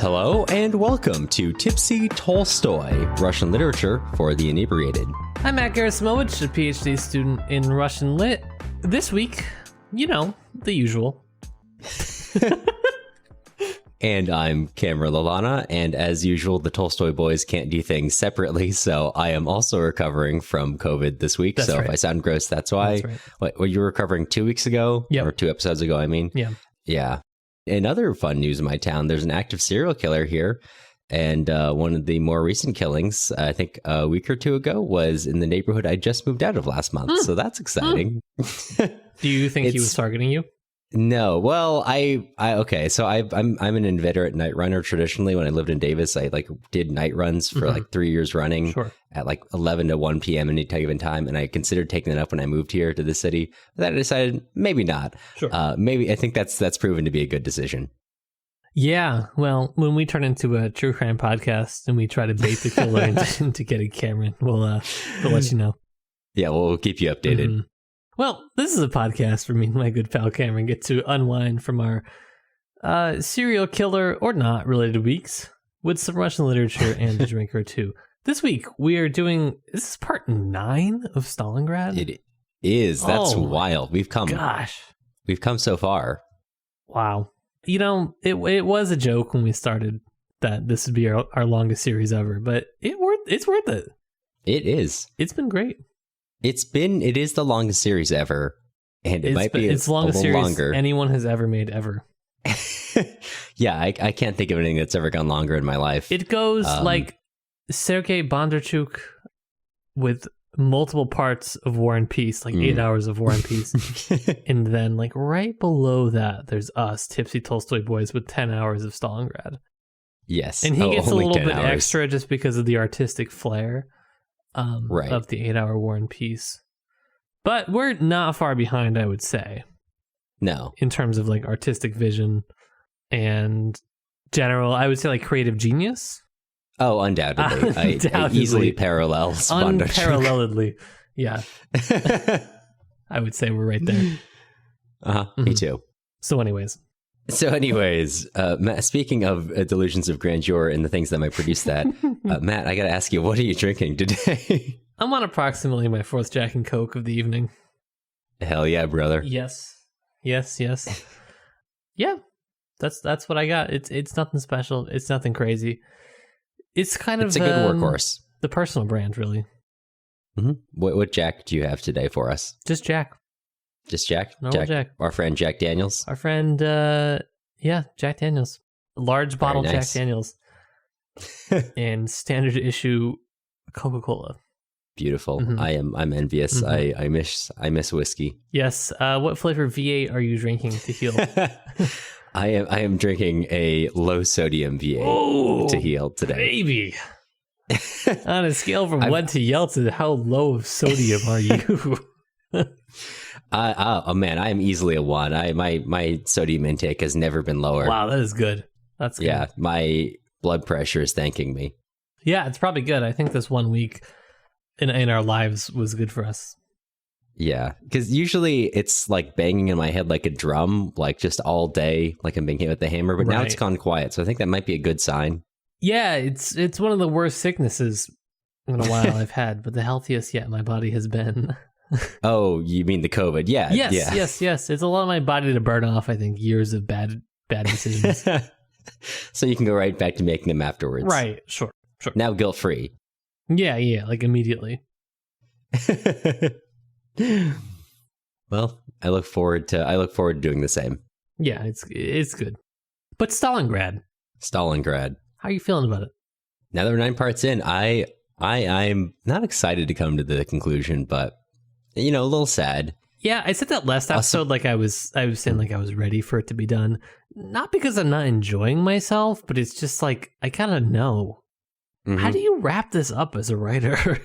Hello and welcome to Tipsy Tolstoy, Russian literature for the inebriated. I'm Matt Gerasimovich, a PhD student in Russian Lit. This week, you know, the usual. And I'm Cameron Lalana, and as usual, the Tolstoy boys can't do things separately, so I am also recovering from COVID this week. That's so right. If I sound gross, that's why. That's right. Were you recovering 2 weeks ago? Yep. Or 2 episodes ago, I mean? Yeah. Yeah. In other fun news in my town, there's an active serial killer here. And one of the more recent killings, I think a week or two ago, was in the neighborhood I just moved out of last month. So that's exciting. Do you think he was targeting you? No. Well, okay. So I'm an inveterate night runner. Traditionally, when I lived in Davis, I did night runs for 3 years running at 11 to 1 p.m. any given time. And I considered taking that up when I moved here to the city. But then I decided maybe not. Sure. Maybe I think that's proven to be a good decision. Yeah. Well, when we turn into a true crime podcast and we try to bait the killer into getting Cameron, we'll let you know. Yeah, we'll keep you updated. Mm-hmm. Well, this is a podcast for me and my good pal Cameron get to unwind from our serial killer or not related weeks with some Russian literature and a drink or two. This week we are doing, this is part 9 of Stalingrad. It is. That's wild. We've come so far. Wow. You know, it was a joke when we started that this would be our longest series ever, but it's worth it. It is. It's been great. It is the longest series ever, and it's the longest series longer. Anyone has ever made ever. Yeah, I can't think of anything that's ever gone longer in my life. It goes like Sergei Bondarchuk with multiple parts of War and Peace, 8 hours of War and Peace. And then right below that, there's us, Tipsy Tolstoy boys, with 10 hours of Stalingrad. Yes. And he gets a little bit hours. extra just because of the artistic flair. Of the 8-hour War and Peace. But we're not far behind, I would say. No. In terms of artistic vision and general, I would say creative genius. Oh, undoubtedly. I easily parallel Unparalleledly. Yeah. I would say we're right there. Me too. So anyways, Matt, speaking of delusions of grandeur and the things that might produce that, Matt, I got to ask you, what are you drinking today? I'm on approximately my 4th Jack and Coke of the evening. Hell yeah, brother. Yes. Yeah, that's what I got. It's nothing special. It's nothing crazy. It's a good workhorse. The personal brand, really. Mm-hmm. What Jack do you have today for us? Just Jack. Just Jack? Jack. Our friend Jack Daniels? Our friend, Jack Daniels. Large bottle nice. Jack Daniels. And standard issue Coca-Cola. Beautiful. Mm-hmm. I'm envious. Mm-hmm. I miss whiskey. Yes. What flavor V8 are you drinking to heal? I am drinking a low sodium V8 to heal today. Baby. On a scale from 1 to Yeltsin, how low of sodium are you? Oh man, I am easily a 1. My sodium intake has never been lower. Wow, that is good. That's good. Yeah, my blood pressure is thanking me. Yeah, it's probably good. I think this 1 week in our lives was good for us. Yeah, because usually it's banging in my head like a drum, just all day, like I'm being hit with the hammer. But now it's gone quiet, so I think that might be a good sign. Yeah, it's one of the worst sicknesses in a while I've had, but the healthiest yet my body has been. Oh, you mean the COVID? Yeah. Yes. It's allowed my body to burn off, I think, years of bad decisions. So you can go right back to making them afterwards. Right. Sure. Now guilt-free. Yeah. Immediately. Well, I look forward to doing the same. Yeah, it's good. But Stalingrad. How are you feeling about it? Now that we're 9 parts in, I'm not excited to come to the conclusion, but a little sad. Yeah, I said that last episode I was saying I was ready for it to be done. Not because I'm not enjoying myself, but it's just I kind of know. Mm-hmm. How do you wrap this up as a writer?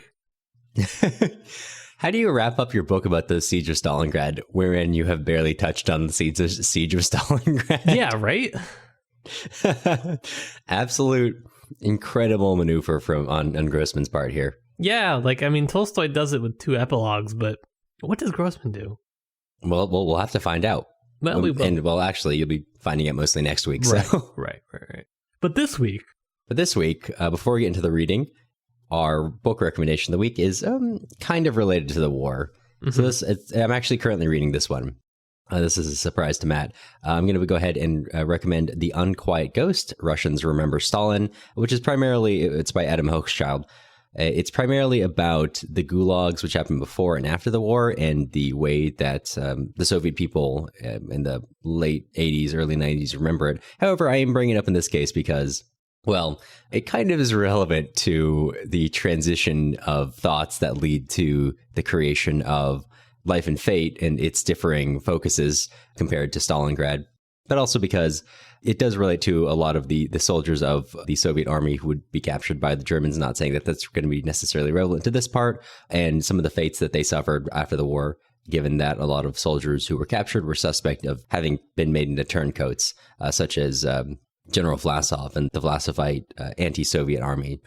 How do you wrap up your book about the Siege of Stalingrad, wherein you have barely touched on the Siege of Stalingrad? Yeah, right? Absolute incredible maneuver on Grossman's part here. Yeah, Tolstoy does it with 2 epilogues, but what does Grossman do? Well, we'll have to find out. Well, we will. And, actually, you'll be finding out mostly next week. Right, so. right. But this week, before we get into the reading, our book recommendation of the week is kind of related to the war. Mm-hmm. So I'm actually currently reading this one. This is a surprise to Matt. I'm going to go ahead and recommend The Unquiet Ghost, Russians Remember Stalin, which is it's by Adam Hochschild. It's primarily about the gulags, which happened before and after the war, and the way that the Soviet people in the late 80s, early 90s remember it. However, I am bringing it up in this case because, well, it kind of is relevant to the transition of thoughts that lead to the creation of Life and Fate and its differing focuses compared to Stalingrad, but also because it does relate to a lot of the soldiers of the Soviet army who would be captured by the Germans, not saying that that's going to be necessarily relevant to this part, and some of the fates that they suffered after the war, given that a lot of soldiers who were captured were suspect of having been made into turncoats, such as General Vlasov and the Vlasovite anti-Soviet army.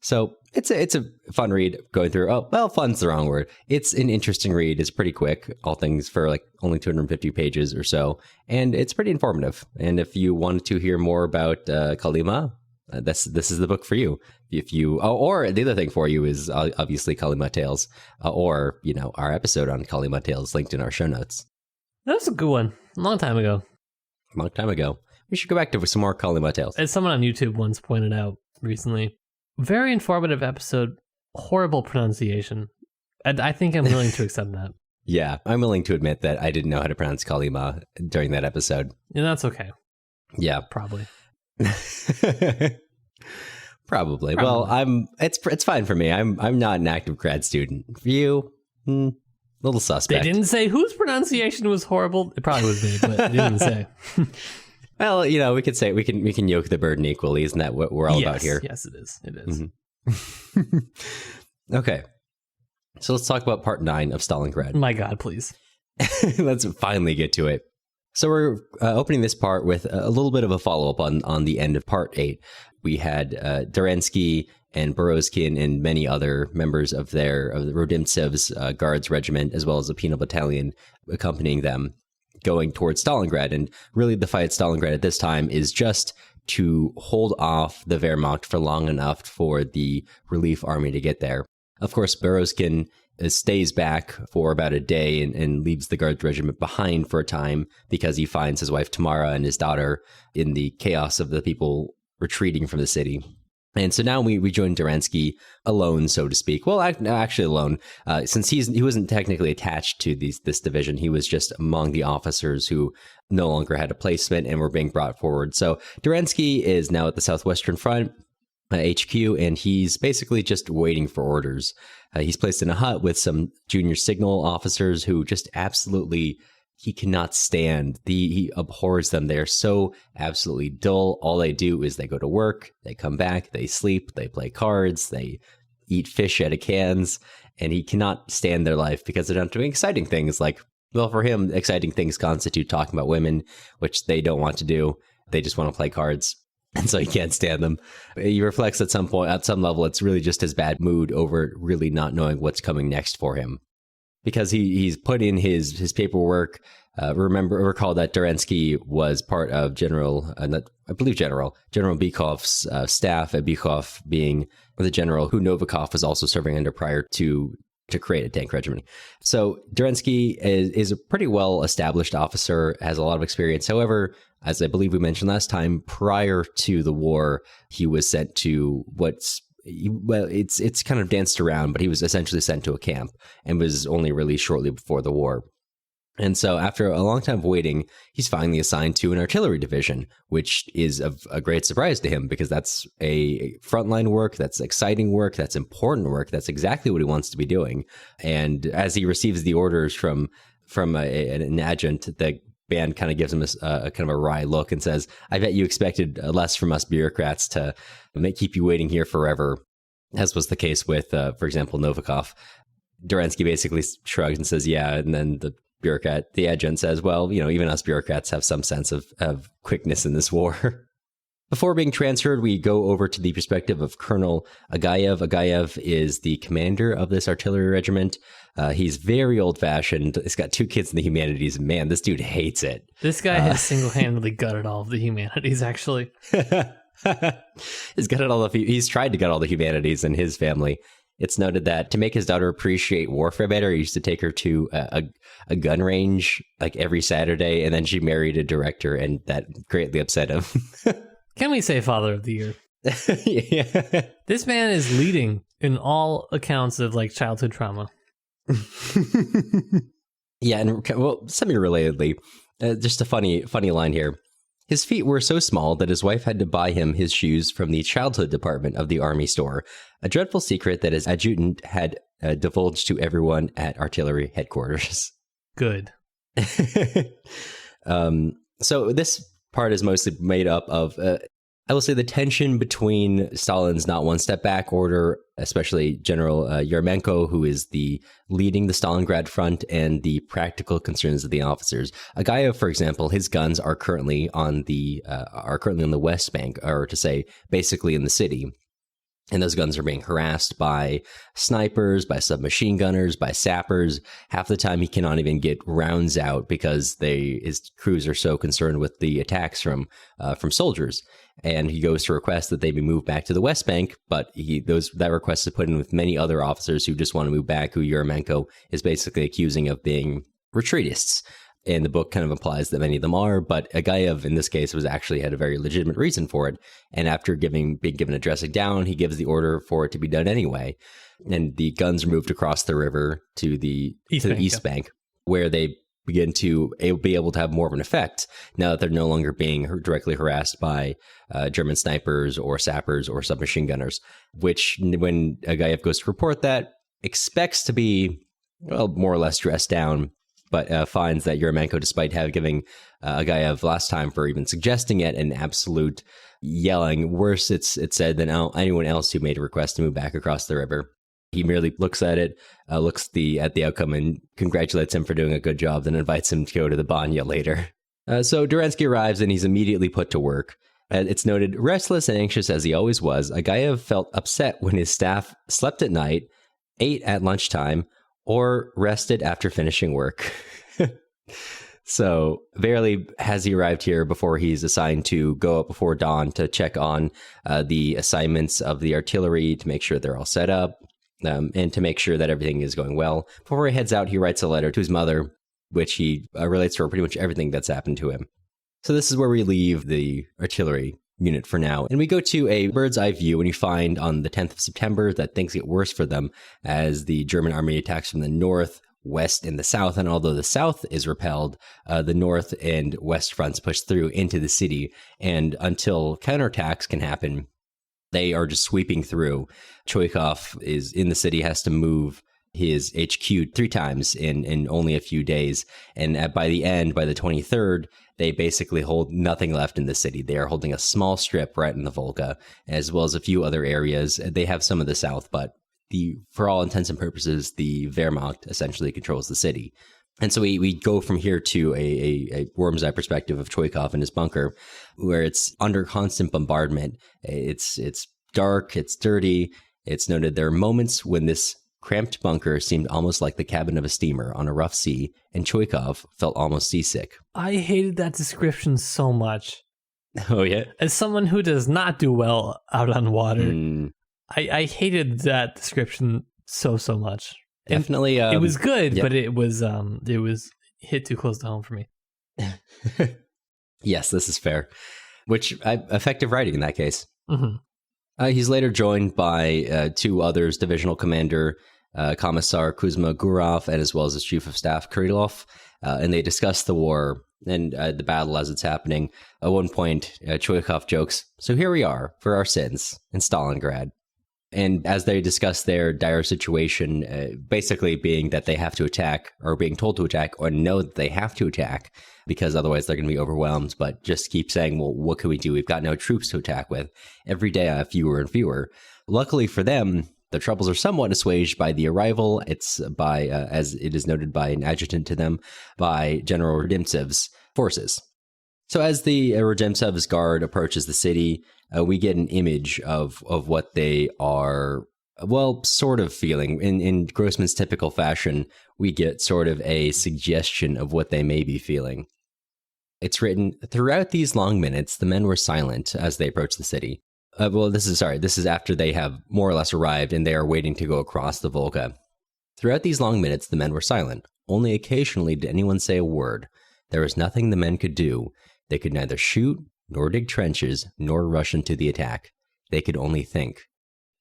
So it's a fun read going through. Oh, well, fun's the wrong word. It's an interesting read. It's pretty quick, all things for like only 250 pages or so. And it's pretty informative. And if you want to hear more about Kolyma, this is the book for you. Or the other thing for you is obviously Kolyma Tales, or, our episode on Kolyma Tales linked in our show notes. That was a good one. A long time ago. We should go back to some more Kolyma Tales. As someone on YouTube once pointed out recently, very informative episode, horrible pronunciation. And I think I'm willing to accept that. Yeah, I'm willing to admit that I didn't know how to pronounce Kolyma during that episode. And that's okay. Yeah. Probably. Probably. Well, it's fine for me. I'm not an active grad student. For you, little suspect. They didn't say whose pronunciation was horrible. It probably was me, but they didn't say. Well, we could say we can yoke the burden equally. Isn't that what we're all about here? Yes, it is. It is. Mm-hmm. Okay. So let's talk about part 9 of Stalingrad. My God, please. Let's finally get to it. So we're opening this part with a little bit of a follow-up on the end of part 8. We had Derensky and Boroskin and many other members of the Rodimtsev's Guards Regiment, as well as the Penal Battalion, accompanying them, going towards Stalingrad. And really the fight at Stalingrad at this time is just to hold off the Wehrmacht for long enough for the relief army to get there. Of course, Boroskin stays back for about a day and leaves the Guards Regiment behind for a time because he finds his wife Tamara and his daughter in the chaos of the people retreating from the city. And so now we join Derensky alone, so to speak. Well, actually alone, since he wasn't technically attached to this division. He was just among the officers who no longer had a placement and were being brought forward. So Derensky is now at the Southwestern Front HQ, and he's basically just waiting for orders. He's placed in a hut with some junior signal officers who just absolutely... he cannot stand. He abhors them. They're so absolutely dull. All they do is they go to work, they come back, they sleep, they play cards, they eat fish out of cans, and he cannot stand their life because they're not doing exciting things like, well, for him, exciting things constitute talking about women, which they don't want to do. They just want to play cards, and so he can't stand them. He reflects at some point, at some level, it's really just his bad mood over really not knowing what's coming next for him. Because he's put in his paperwork. Recall that Derensky was part of General Bykov's staff, at Bykov being the general who Novikov was also serving under prior to create a tank regiment. So Derensky is a pretty well-established officer, has a lot of experience. However, as I believe we mentioned last time, prior to the war, he was sent to it's kind of danced around, but he was essentially sent to a camp and was only released shortly before the war. And so after a long time of waiting, he's finally assigned to an artillery division, which is a great surprise to him because that's a frontline work, that's exciting work, that's important work, that's exactly what he wants to be doing. And as he receives the orders from an adjutant, the band kind of gives him a kind of a wry look and says, I bet you expected less from us bureaucrats to keep you waiting here forever, as was the case with, for example, Novikov. Derensky basically shrugs and says, yeah, and then the adjutant says, well, even us bureaucrats have some sense of quickness in this war. Before being transferred, we go over to the perspective of Colonel Agayev. Agayev is the commander of this artillery regiment. He's very old-fashioned. He's got 2 kids in the humanities. Man, this dude hates it. This guy has single-handedly gutted all of the humanities, actually. He's tried to get all the humanities in his family. It's noted that to make his daughter appreciate warfare better, he used to take her to a gun range like every Saturday, and then she married a director, and that greatly upset him. Can we say Father of the Year? Yeah. This man is leading in all accounts of like childhood trauma. Yeah, and well, semi-relatedly, just a funny line here. His feet were so small that his wife had to buy him his shoes from the childhood department of the army store, a dreadful secret that his adjutant had divulged to everyone at artillery headquarters. Good. So this part is mostly made up of, I will say, the tension between Stalin's not one step back order, especially General Yermenko, who is leading the Stalingrad front, and the practical concerns of the officers. Agayev, for example, his guns are currently on the West Bank, or to say, basically in the city. And those guns are being harassed by snipers, by submachine gunners, by sappers. Half the time he cannot even get rounds out because his crews are so concerned with the attacks from soldiers. And he goes to request that they be moved back to the West Bank, but that request is put in with many other officers who just want to move back, who Yermenko is basically accusing of being retreatists. And the book kind of implies that many of them are, but Agayev, in this case, had a very legitimate reason for it. And after being given a dressing down, he gives the order for it to be done anyway. And the guns are moved across the river to the East Bank, where they begin to be able to have more of an effect now that they're no longer being directly harassed by German snipers or sappers or submachine gunners, which, when Agayev goes to report that, expects to be, well, more or less dressed down, but finds that Yermenko, despite giving Agayev last time for even suggesting it, an absolute yelling, worse it's said than anyone else who made a request to move back across the river. He merely looks at it, looks at the outcome, and congratulates him for doing a good job, then invites him to go to the Banya later. So Duransky arrives, and he's immediately put to work. It's noted, restless and anxious as he always was, Agayev felt upset when his staff slept at night, ate at lunchtime, or rested after finishing work. So barely has he arrived here before he's assigned to go up before dawn to check on the assignments of the artillery, to make sure they're all set up, and to make sure that everything is going well. Before he heads out, he writes a letter to his mother, which he relates to her pretty much everything that's happened to him. So this is where we leave the artillery unit for now. And we go to a bird's eye view, and you find on the 10th of September that things get worse for them as the German army attacks from the north, west, and the south. And although the south is repelled, the north and west fronts push through into the city. And until counterattacks can happen, they are just sweeping through. Choikov is in the city, has to move his HQ 3 times in only a few days. And by the 23rd, they basically hold nothing left in the city. They are holding a small strip right in the Volga, as well as a few other areas. They have some of the south, but for all intents and purposes, the Wehrmacht essentially controls the city. And so we go from here to a worm's eye perspective of Choikov and his bunker, where it's under constant bombardment. It's dark, it's dirty. It's noted there are moments when this cramped bunker seemed almost like the cabin of a steamer on a rough sea, and Choikov felt almost seasick. I hated that description so much. Oh, yeah? As someone who does not do well out on water, I hated that description so much. Definitely. It was good, but it was hit too close to home for me. Yes, this is fair. Effective writing in that case. Mm-hmm. He's later joined by 2 others, Divisional Commander Commissar Kuzma Gurov, and as well as his Chief of Staff Krylov, and they discuss the war and the battle as it's happening. At one point, Choikov jokes, "So here we are, for our sins, in Stalingrad." And as they discuss their dire situation, basically being that they have to attack, or being told to attack, or know that they have to attack, because otherwise they're going to be overwhelmed, but just keep saying, well, what can we do? We've got no troops to attack with. Every day, fewer and fewer. Luckily for them, the troubles are somewhat assuaged by the arrival. It's by, as it is noted by an adjutant to them, by General Rodimtsev's forces. So as the Rodimtsev's guard approaches the city, we get an image of what they are, well, sort of feeling. In Grossman's typical fashion, we get sort of a suggestion of what they may be feeling. It's written, throughout these long minutes, the men were silent as they approached the city. This is after they have more or less arrived and they are waiting to go across the Volga. Throughout these long minutes, the men were silent. Only occasionally did anyone say a word. There was nothing the men could do. They could neither shoot, nor dig trenches, nor rush into the attack. They could only think.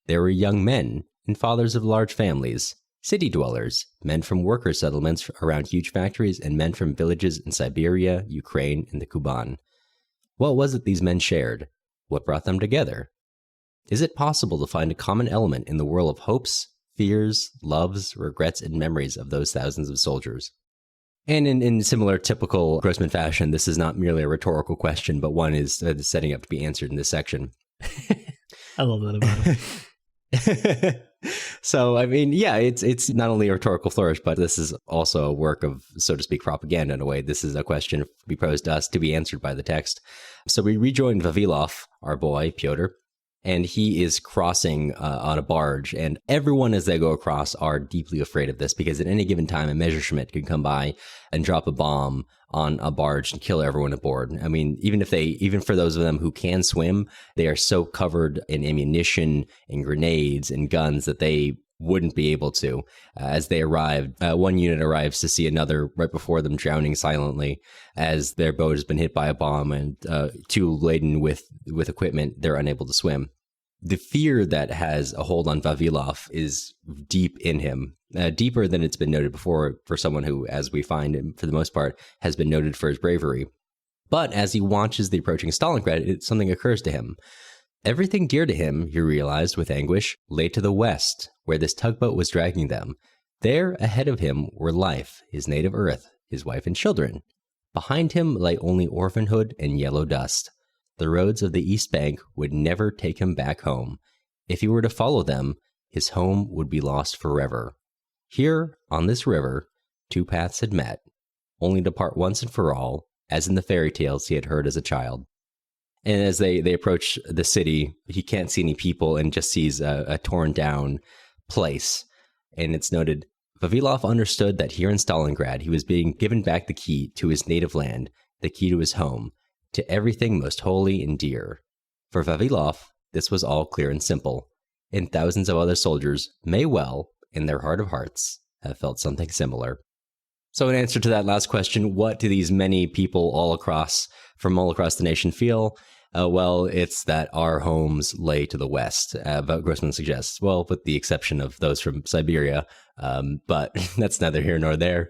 There were young men and fathers of large families, city dwellers, men from worker settlements around huge factories, and men from villages in Siberia, Ukraine, and the Kuban. What was it these men shared? What brought them together? Is it possible to find a common element in the whirl of hopes, fears, loves, regrets, and memories of those thousands of soldiers? And in similar typical Grossman fashion, this is not merely a rhetorical question, but one is setting up to be answered in this section. I love that about him. So, I mean, yeah, it's not only a rhetorical flourish, but this is also a work of, so to speak, propaganda in a way. This is a question to be posed to us to be answered by the text. So we rejoined Vavilov, our boy, Pyotr, and he is crossing on a barge. And everyone as they go across are deeply afraid of this because at any given time, a Messerschmitt could come by and drop a bomb on a barge and kill everyone aboard. I mean, even for those of them who can swim, they are so covered in ammunition and grenades and guns that they wouldn't be able to. As they arrived, one unit arrives to see another right before them drowning silently as their boat has been hit by a bomb, and too laden with equipment, they're unable to swim. The fear that has a hold on Vavilov is deep in him, deeper than it's been noted before for someone who, as we find, for the most part, has been noted for his bravery. But as he watches the approaching Stalingrad, something occurs to him. Everything dear to him, he realized with anguish, lay to the west, where this tugboat was dragging them. There, ahead of him, were life, his native earth, his wife and children. Behind him lay only orphanhood and yellow dust. The roads of the East Bank would never take him back home. If he were to follow them, his home would be lost forever. Here, on this river, two paths had met, only to part once and for all, as in the fairy tales he had heard as a child. And as they approach the city, he can't see any people and just sees a torn down place. And it's noted, Vavilov understood that here in Stalingrad, he was being given back the key to his native land, the key to his home, to everything most holy and dear. For Vavilov, this was all clear and simple, and thousands of other soldiers may well, in their heart of hearts, have felt something similar. So in answer to that last question, what do these many people from all across the nation feel? Well, it's that our homes lay to the west, Grossman suggests. Well, with the exception of those from Siberia, but that's neither here nor there.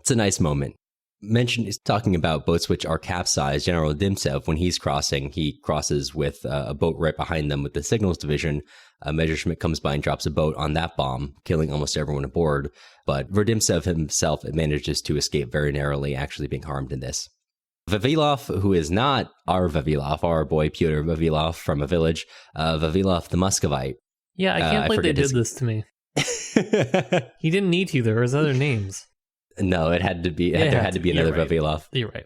It's a nice moment. Is talking about boats which are capsized. General Dimtsev, when he's crossing, he crosses with a boat right behind them with the signals division. Messerschmitt comes by and drops a boat on that bomb, killing almost everyone aboard. But Verdimtsev himself manages to escape very narrowly, actually being harmed in this. Vavilov, who is not our Vavilov, our boy Pyotr Vavilov from a village, Vavilov the Muscovite. Yeah, I can't believe they did this to me. He didn't need to. There was other names. No, there had to be another right. Vavilov. You're right.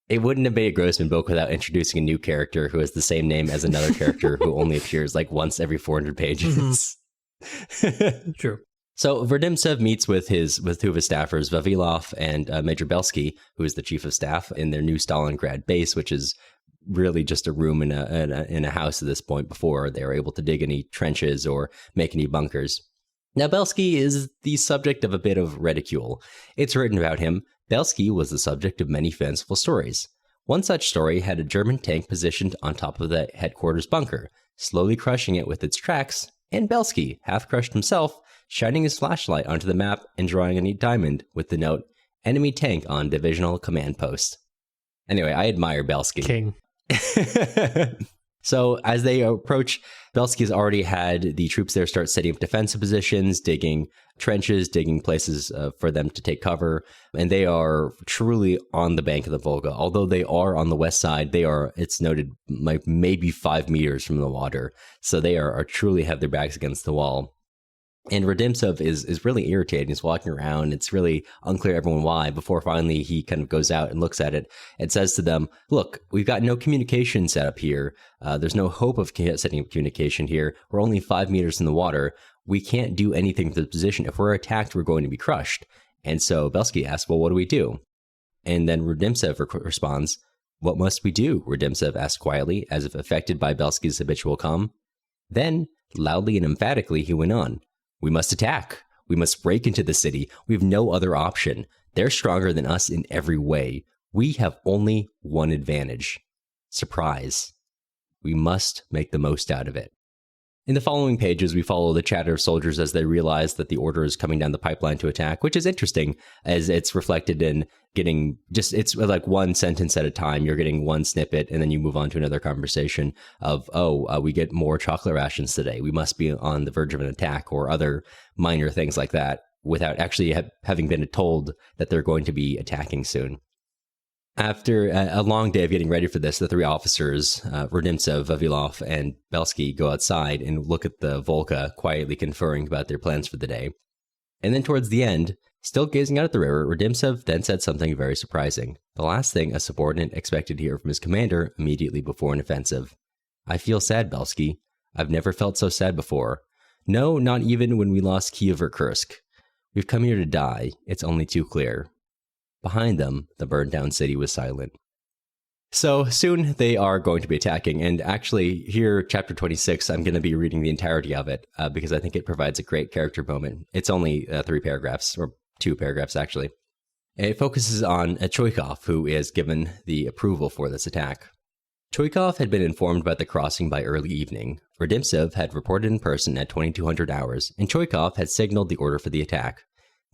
It wouldn't have been a Grossman book without introducing a new character who has the same name as another character who only appears like once every 400 pages. Mm-hmm. True. So Verdimtsev meets with two of his staffers, Vavilov and Major Belsky, who is the chief of staff, in their new Stalingrad base, which is really just a room in a house at this point before they were able to dig any trenches or make any bunkers. Now, Belsky is the subject of a bit of ridicule. It's written about him. Belsky was the subject of many fanciful stories. One such story had a German tank positioned on top of the headquarters bunker, slowly crushing it with its tracks, and Belsky, half crushed himself, shining his flashlight onto the map and drawing a neat diamond with the note, "Enemy tank on divisional command post." Anyway, I admire Belsky. King. So as they approach, Belsky's already had the troops there start setting up defensive positions, digging trenches, digging places for them to take cover. And they are truly on the bank of the Volga. Although they are on the west side, they are, it's noted, like maybe 5 meters from the water. So they are truly have their backs against the wall. And Verdimtsev is really irritated. He's walking around. It's really unclear to everyone why, before finally he kind of goes out and looks at it and says to them, "Look, we've got no communication set up here. There's no hope of setting up communication here. We're only 5 meters in the water. We can't do anything to the position. If we're attacked, we're going to be crushed." And so Belsky asks, "Well, what do we do?" And then Rudimtsev responds, "What must we do?" Rudimtsev asked quietly, as if affected by Belsky's habitual calm. Then, loudly and emphatically, he went on, "We must attack. We must break into the city. We have no other option. They're stronger than us in every way. We have only one advantage. Surprise. We must make the most out of it." In the following pages, we follow the chatter of soldiers as they realize that the order is coming down the pipeline to attack, which is interesting as it's reflected in getting it's like one sentence at a time. You're getting one snippet and then you move on to another conversation of, we get more chocolate rations today. We must be on the verge of an attack, or other minor things like that, without actually having been told that they're going to be attacking soon. After a long day of getting ready for this, the three officers, Rudimtsev, Vavilov, and Belsky, go outside and look at the Volga, quietly conferring about their plans for the day. And then towards the end, still gazing out at the river, Rudimtsev then said something very surprising. The last thing a subordinate expected to hear from his commander immediately before an offensive. "I feel sad, Belsky. I've never felt so sad before. No, not even when we lost Kiev or Kursk. We've come here to die. It's only too clear." Behind them, the burned-down city was silent. So soon they are going to be attacking, and actually here, chapter 26, I'm going to be reading the entirety of it because I think it provides a great character moment. It's only 3 paragraphs, or 2 paragraphs actually. It focuses on Choikov, who is given the approval for this attack. Choikov had been informed about the crossing by early evening. Rudimtsev had reported in person at 2200 hours, and Choikov had signaled the order for the attack.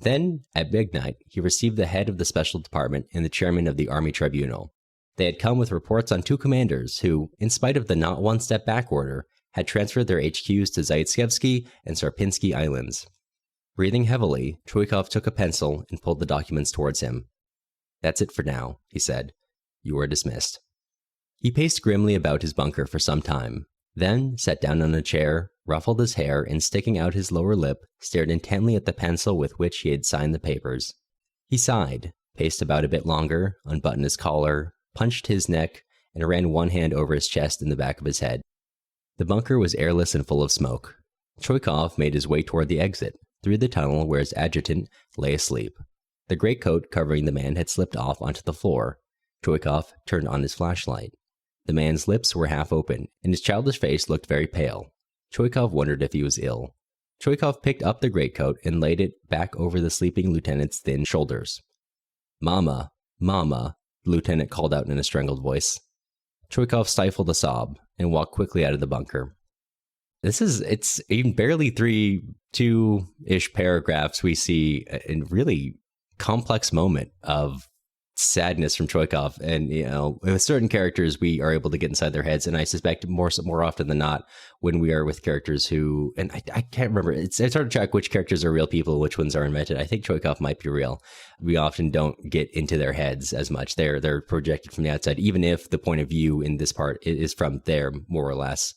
Then, at midnight, he received the head of the special department and the chairman of the army tribunal. They had come with reports on 2 commanders who, in spite of the not one step back order, had transferred their HQs to Zaitskevsky and Sarpinsky Islands. Breathing heavily, Choikov took a pencil and pulled the documents towards him. "That's it for now," he said. "You are dismissed." He paced grimly about his bunker for some time, then sat down on a chair, ruffled his hair, and sticking out his lower lip, stared intently at the pencil with which he had signed the papers. He sighed, paced about a bit longer, unbuttoned his collar, punched his neck, and ran one hand over his chest and the back of his head. The bunker was airless and full of smoke. Choikov made his way toward the exit, through the tunnel where his adjutant lay asleep. The greatcoat covering the man had slipped off onto the floor. Choikov turned on his flashlight. The man's lips were half open, and his childish face looked very pale. Choikov wondered if he was ill. Choikov picked up the greatcoat and laid it back over the sleeping lieutenant's thin shoulders. "Mama, Mama," the lieutenant called out in a strangled voice. Choikov stifled a sob and walked quickly out of the bunker. It's even barely 2-ish paragraphs. We see a really complex moment of sadness from Choikov, and with certain characters we are able to get inside their heads, and I suspect more often than not when we are with characters who, and I can't remember, it's hard to track which characters are real people, which ones are invented. I think Choikov might be real. We often don't get into their heads as much. They're projected from the outside, even if the point of view in this part is from there, more or less.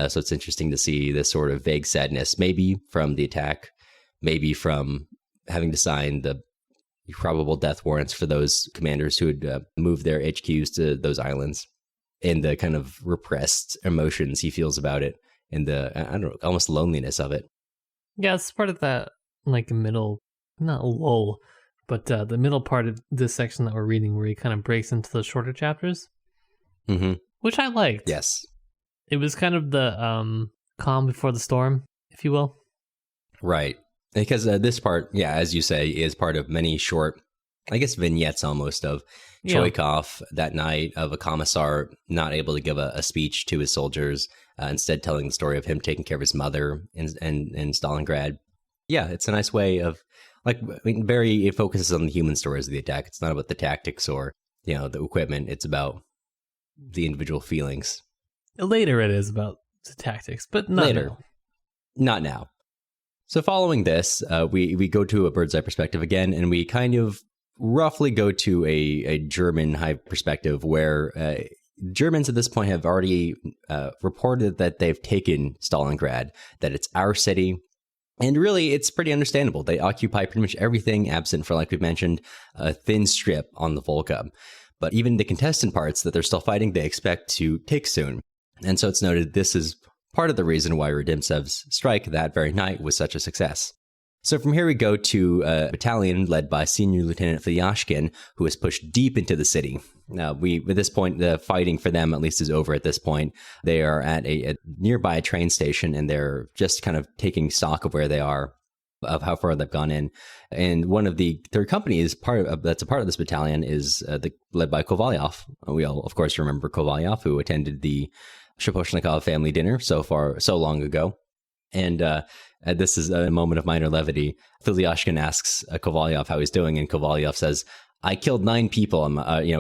So it's interesting to see this sort of vague sadness, maybe from the attack, maybe from having to sign the probable death warrants for those commanders who had moved their HQs to those islands, and the kind of repressed emotions he feels about it, and the, I don't know, almost loneliness of it. Yeah, it's part of that, like, middle, not lull, but the middle part of this section that we're reading where he kind of breaks into the shorter chapters, which I liked. Yes. It was kind of the calm before the storm, if you will. Right. Because this part, yeah, as you say, is part of many short, I guess, vignettes almost of Choikov that night, of a commissar not able to give a speech to his soldiers, instead telling the story of him taking care of his mother in Stalingrad. Yeah, it's a nice way of, like, it focuses on the human stories of the attack. It's not about the tactics or, the equipment. It's about the individual feelings. Later it is about the tactics, but not later. Now. Not now. So following this, we go to a bird's eye perspective again, and we kind of roughly go to a German high perspective where Germans at this point have already reported that they've taken Stalingrad, that it's our city. And really, it's pretty understandable. They occupy pretty much everything absent for, like we mentioned, a thin strip on the Volga. But even the contestant parts that they're still fighting, they expect to take soon. And so it's noted this is part of the reason why Rudimtsev's strike that very night was such a success. So from here we go to a battalion led by Senior Lieutenant Filyashkin, who is pushed deep into the city. Now, at this point, the fighting for them at least is over at this point. They are at a nearby train station, and they're just kind of taking stock of where they are, of how far they've gone in. And one of their company is that's a part of this battalion is led by Kovalyov. We all, of course, remember Kovalyov, who attended the Shaposhnikov family dinner so long ago. And this is a moment of minor levity. Filyashkin asks Kovalyov how he's doing, and Kovalyov says, "I killed 9 people.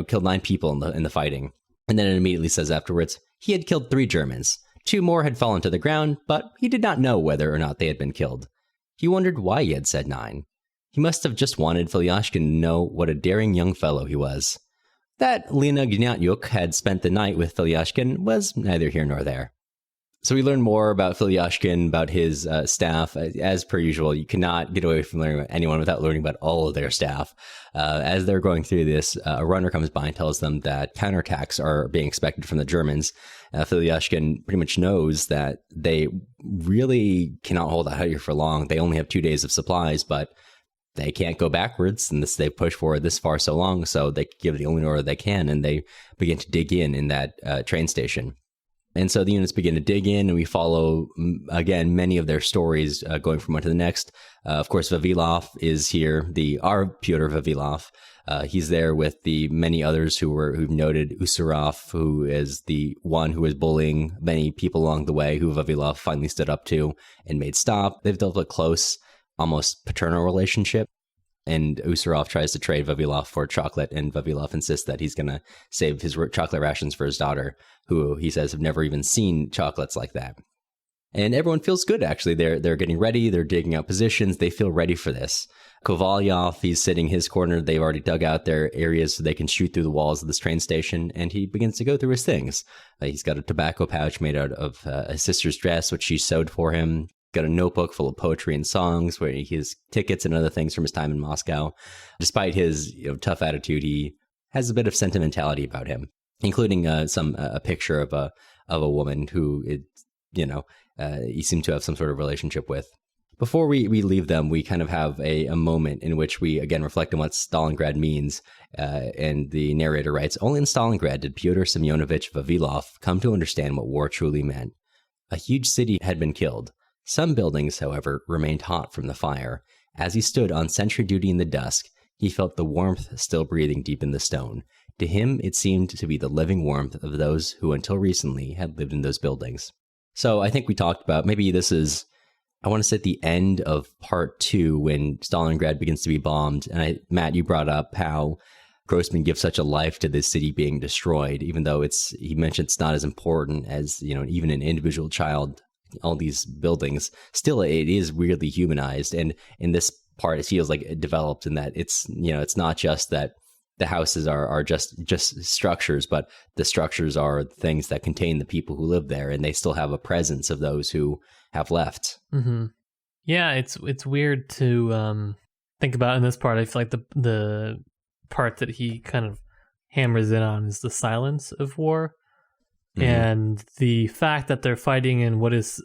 Killed 9 people in the fighting." And then it immediately says afterwards, he had killed 3 Germans. 2 more had fallen to the ground, but he did not know whether or not they had been killed. He wondered why he had said 9. He must have just wanted Filyashkin to know what a daring young fellow he was. That Lena Gnatyuk had spent the night with Filyashkin was neither here nor there. So we learn more about Filyashkin, about his staff. As per usual, you cannot get away from learning about anyone without learning about all of their staff. As they're going through this, a runner comes by and tells them that counterattacks are being expected from the Germans. Filyashkin pretty much knows that they really cannot hold out here for long. They only have 2 days of supplies, but they can't go backwards, and they push forward this far so long, so they give the only order they can, and they begin to dig in that train station. And so the units begin to dig in, and we follow, again, many of their stories going from one to the next. Of course, Vavilov is here, our Pyotr Vavilov. He's there with the many others who've noted. Usurov, who is the one who was bullying many people along the way, who Vavilov finally stood up to and made stop. They've developed a close, almost paternal relationship. And Usurov tries to trade Vavilov for chocolate, and Vavilov insists that he's going to save his chocolate rations for his daughter, who he says have never even seen chocolates like that. And everyone feels good, actually. They're getting ready. They're digging out positions. They feel ready for this. Kovalyov, he's sitting his corner. They've already dug out their areas so they can shoot through the walls of this train station, and he begins to go through his things. He's got a tobacco pouch made out of his sister's dress, which she sewed for him. Got a notebook full of poetry and songs where he has tickets and other things from his time in Moscow. Despite his tough attitude, he has a bit of sentimentality about him, including a picture of a woman who he seemed to have some sort of relationship with. Before we leave them, we kind of have a moment in which we again reflect on what Stalingrad means. And the narrator writes, "Only in Stalingrad did Pyotr Semyonovich Vavilov come to understand what war truly meant. A huge city had been killed. Some buildings, however, remained hot from the fire. As he stood on sentry duty in the dusk, he felt the warmth still breathing deep in the stone. To him, it seemed to be the living warmth of those who until recently had lived in those buildings." So I think we talked about, maybe this is, I want to say at the end of part 2 when Stalingrad begins to be bombed. And Matt, you brought up how Grossman gives such a life to this city being destroyed, even though he mentioned it's not as important as, even an individual child. All these buildings, still it is weirdly humanized, and in this part it feels like it developed in that it's not just that the houses are just structures, but the structures are things that contain the people who live there, and they still have a presence of those who have left. Mm-hmm. Yeah, it's weird to think about in this part. I feel like the part that he kind of hammers in on is the silence of war. Mm-hmm. And the fact that they're fighting in what is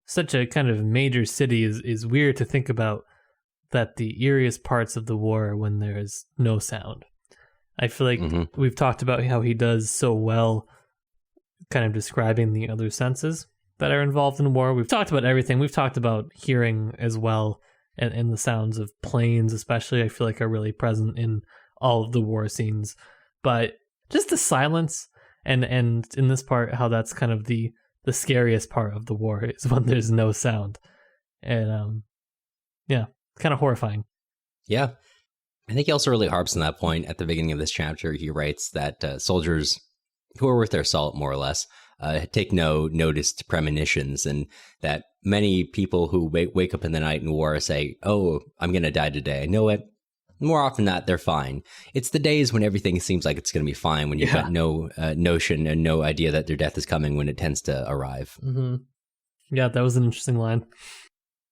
such a kind of major city is weird to think about, that the eeriest parts of the war are when there's no sound. I feel like we've talked about how he does so well kind of describing the other senses that are involved in war. We've talked about everything. We've talked about hearing as well, and the sounds of planes especially, I feel like are really present in all of the war scenes. But just the silence, and in this part, how that's kind of the scariest part of the war is when there's no sound. And kind of horrifying. Yeah. I think he also really harps on that point at the beginning of this chapter. He writes that soldiers who are worth their salt, more or less, take no notice to premonitions, and that many people who wake up in the night in war say, "Oh, I'm going to die today. I know it." More often than not, they're fine. It's the days when everything seems like it's going to be fine, when you've got no notion and no idea that their death is coming, when it tends to arrive. Mm-hmm. Yeah, that was an interesting line.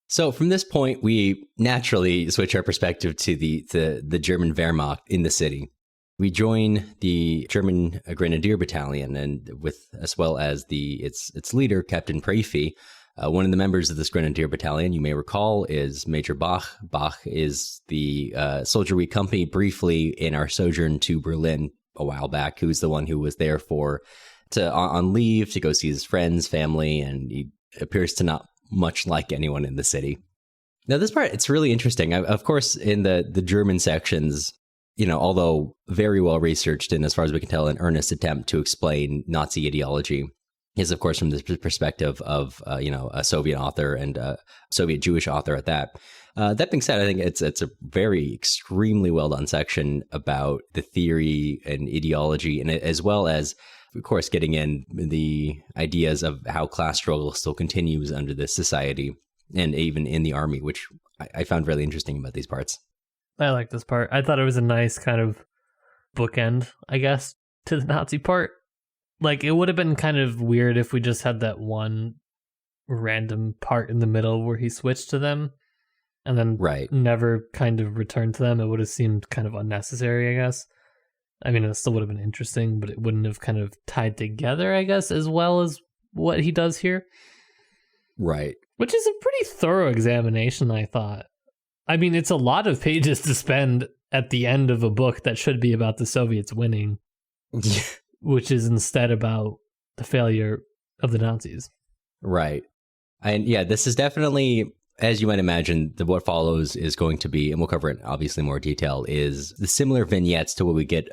So from this point, we naturally switch our perspective to the German Wehrmacht in the city. We join the German Grenadier Battalion, and as well as its leader, Captain Prefi, One of the members of this Grenadier Battalion, you may recall, is Major Bach. Bach is the soldier we accompanied briefly in our sojourn to Berlin a while back, who's the one who was there on leave to go see his friends, family, and he appears to not much like anyone in the city. Now, this part, it's really interesting. Of course, in the German sections, although very well researched and as far as we can tell, an earnest attempt to explain Nazi ideology is, of course, from the perspective of, a Soviet author and a Soviet Jewish author at that. That being said, I think it's a very extremely well done section about the theory and ideology, and as well as, of course, getting in the ideas of how class struggle still continues under this society and even in the army, which I found really interesting about these parts. I like this part. I thought it was a nice kind of bookend, I guess, to the Nazi part. Like, it would have been kind of weird if we just had that one random part in the middle where he switched to them and then never kind of returned to them. It would have seemed kind of unnecessary, I guess. I mean, it still would have been interesting, but it wouldn't have kind of tied together, I guess, as well as what he does here. Right. Which is a pretty thorough examination, I thought. I mean, it's a lot of pages to spend at the end of a book that should be about the Soviets winning, which is instead about the failure of the Nazis. Right. And yeah, this is definitely, as you might imagine, what follows is going to be, and we'll cover it obviously in more detail, is the similar vignettes to what we get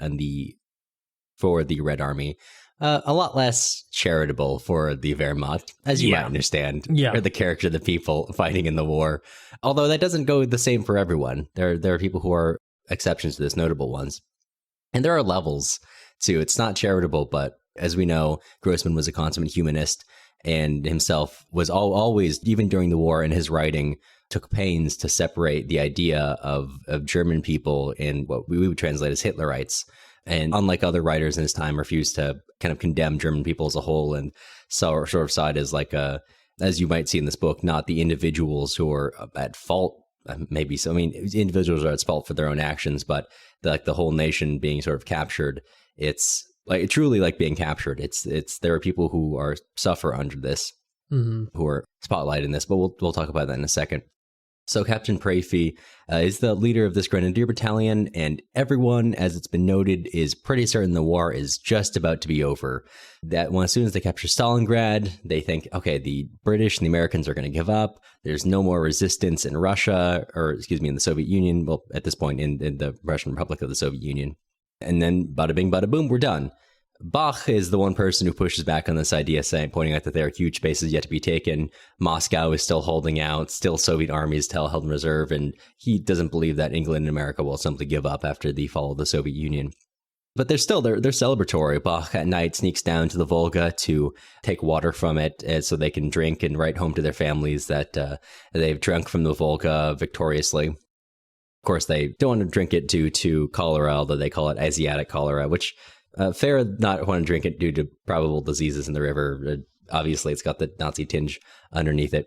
for the Red Army. A lot less charitable for the Wehrmacht, as you might understand, or the character of the people fighting in the war. Although that doesn't go the same for everyone. There are people who are exceptions to this, notable ones. And there are levels, too. It's not charitable, but as we know, Grossman was a consummate humanist, and himself was always, even during the war in his writing, took pains to separate the idea of German people in what we would translate as Hitlerites. And unlike other writers in his time, refused to kind of condemn German people as a whole and sort of saw it as like as you might see in this book, not the individuals who are at fault, maybe. So, I mean, individuals are at fault for their own actions, but the whole nation being sort of captured, it's like truly like being captured. There are people who suffer under this, who are spotlighted in this, but we'll talk about that in a second. So Captain Prafy is the leader of this Grenadier Battalion, and everyone, as it's been noted, is pretty certain the war is just about to be over. That as soon as they capture Stalingrad, they think, okay, the British and the Americans are going to give up. There's no more resistance in Russia, in the Soviet Union. Well, at this point, in the Russian Republic of the Soviet Union. And then bada bing, bada boom, we're done. Bach is the one person who pushes back on this idea, pointing out that there are huge bases yet to be taken. Moscow is still holding out, still Soviet armies held in reserve, and he doesn't believe that England and America will simply give up after the fall of the Soviet Union. But they're celebratory. Bach at night sneaks down to the Volga to take water from it so they can drink and write home to their families that they've drunk from the Volga victoriously. Of course, they don't want to drink it due to cholera, although they call it Asiatic cholera, which... fair not want to drink it due to probable diseases in the river. Obviously, it's got the Nazi tinge underneath it.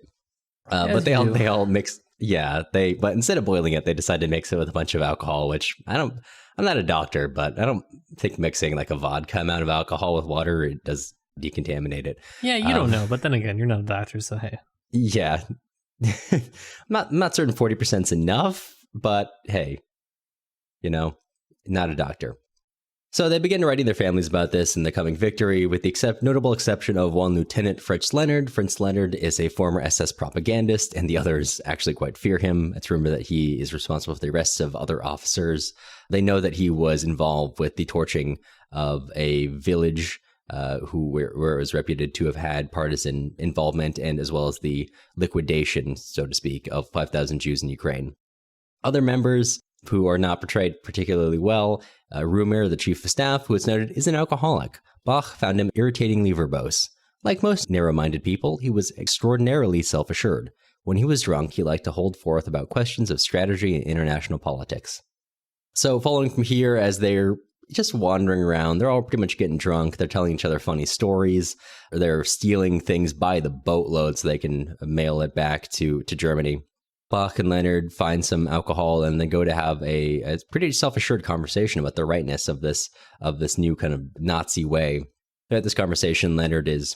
But they all mix. Yeah, but instead of boiling it, they decide to mix it with a bunch of alcohol, which I'm not a doctor, but I don't think mixing like a vodka amount of alcohol with water, it does decontaminate it. Yeah, you don't know. But then again, you're not a doctor, so hey. Yeah. I'm not certain 40% is enough, but hey, not a doctor. So they begin writing their families about this and the coming victory, with the notable exception of one Lieutenant Fritz Leonard. Fritz Leonard is a former SS propagandist, and the others actually quite fear him. It's rumored that he is responsible for the arrests of other officers. They know that he was involved with the torching of a village where it was reputed to have had partisan involvement, and as well as the liquidation, so to speak, of 5,000 Jews in Ukraine. Other members who are not portrayed particularly well. Rumir, the chief of staff, who is noted, is an alcoholic. Bach found him irritatingly verbose. Like most narrow-minded people, he was extraordinarily self-assured. When he was drunk, he liked to hold forth about questions of strategy and international politics. So following from here, as they're just wandering around, they're all pretty much getting drunk. They're telling each other funny stories. Or they're stealing things by the boatload so they can mail it back to Germany. Bach and Leonard find some alcohol and then go to have a pretty self-assured conversation about the rightness of this new kind of Nazi way. At this conversation, Leonard is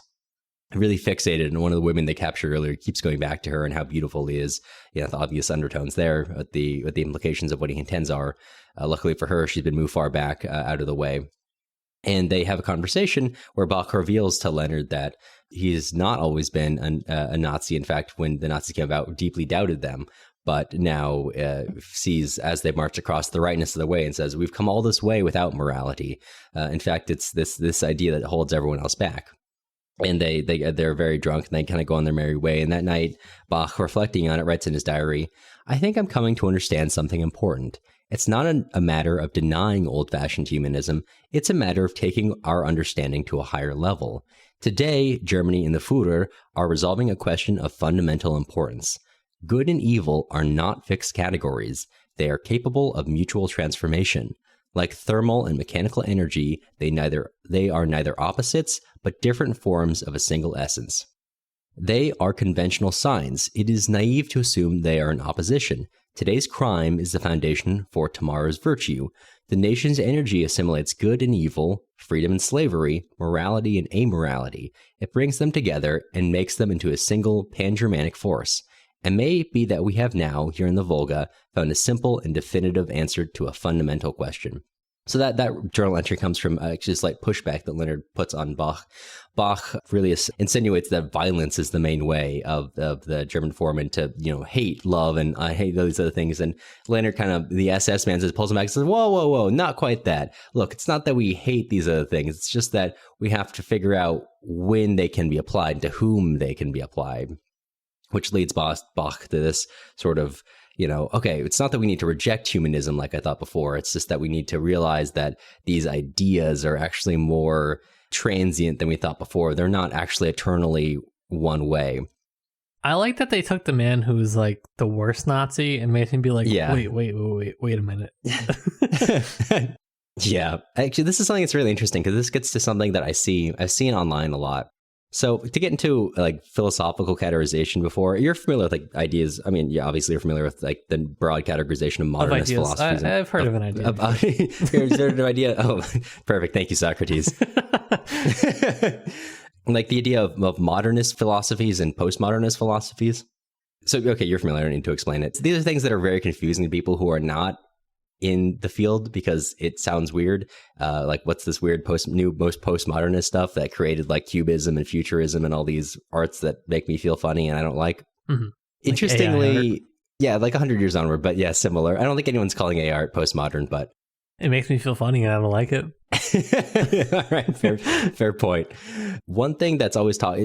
really fixated. And one of the women they captured earlier keeps going back to her and how beautiful he is. You know, the obvious undertones there, what the implications of what he intends are. Luckily for her, she's been moved far back out of the way. And they have a conversation where Bach reveals to Leonard that he's not always been a Nazi. In fact, when the Nazis came about, deeply doubted them, but now sees as they march across the rightness of the way and says, we've come all this way without morality. In fact, it's this idea that holds everyone else back. And they're very drunk and they kind of go on their merry way. And that night, Bach, reflecting on it, writes in his diary, I think I'm coming to understand something important. It's not a matter of denying old-fashioned humanism. It's a matter of taking our understanding to a higher level. Today, Germany and the Führer are resolving a question of fundamental importance. Good and evil are not fixed categories. They are capable of mutual transformation. Like thermal and mechanical energy, they are neither opposites, but different forms of a single essence. They are conventional signs. It is naive to assume they are in opposition. Today's crime is the foundation for tomorrow's virtue. The nation's energy assimilates good and evil, freedom and slavery, morality and amorality. It brings them together and makes them into a single pan-Germanic force. It may be that we have now, here in the Volga, found a simple and definitive answer to a fundamental question. So that journal entry comes from actually a slight pushback that Leonard puts on Bach. Bach really insinuates that violence is the main way of the German foreman to, hate, love, and I hate those other things. And Leonard kind of, the SS man, pulls him back and says, whoa, not quite that. Look, it's not that we hate these other things. It's just that we have to figure out when they can be applied, to whom they can be applied, which leads Bach to this sort of, okay, it's not that we need to reject humanism like I thought before. It's just that we need to realize that these ideas are actually more transient than we thought before. They're not actually eternally one way. I like that they took the man who was like the worst Nazi and made him be like, wait a minute. Yeah, actually, this is something that's really interesting because this gets to something that I've seen online a lot. So to get into like philosophical categorization before, you're familiar with like ideas. I mean, obviously you're familiar with like the broad categorization of modernist philosophies. I've heard of an idea. Is there an idea? Oh, perfect. Thank you, Socrates. Like the idea of modernist philosophies and postmodernist philosophies. So, okay, you're familiar. I don't need to explain it. These are things that are very confusing to people who are not in the field because it sounds weird. Like what's this weird most postmodernist stuff that created like cubism and futurism and all these arts that make me feel funny and I don't like. Mm-hmm. Interestingly, like 100 years onward, but yeah, similar. I don't think anyone's calling AI art postmodern, but it makes me feel funny and I don't like it. All right, fair point. One thing that's always taught,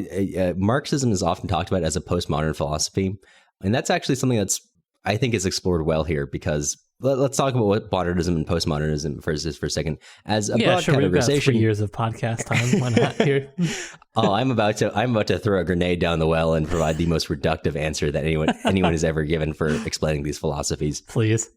Marxism is often talked about as a postmodern philosophy, and that's actually something that's I think is explored well here because let's talk about what modernism and postmodernism for a second. As a broad categorization, we've got 3 years of podcast time. Why not here? I'm about to throw a grenade down the well and provide the most reductive answer that anyone has ever given for explaining these philosophies. Please.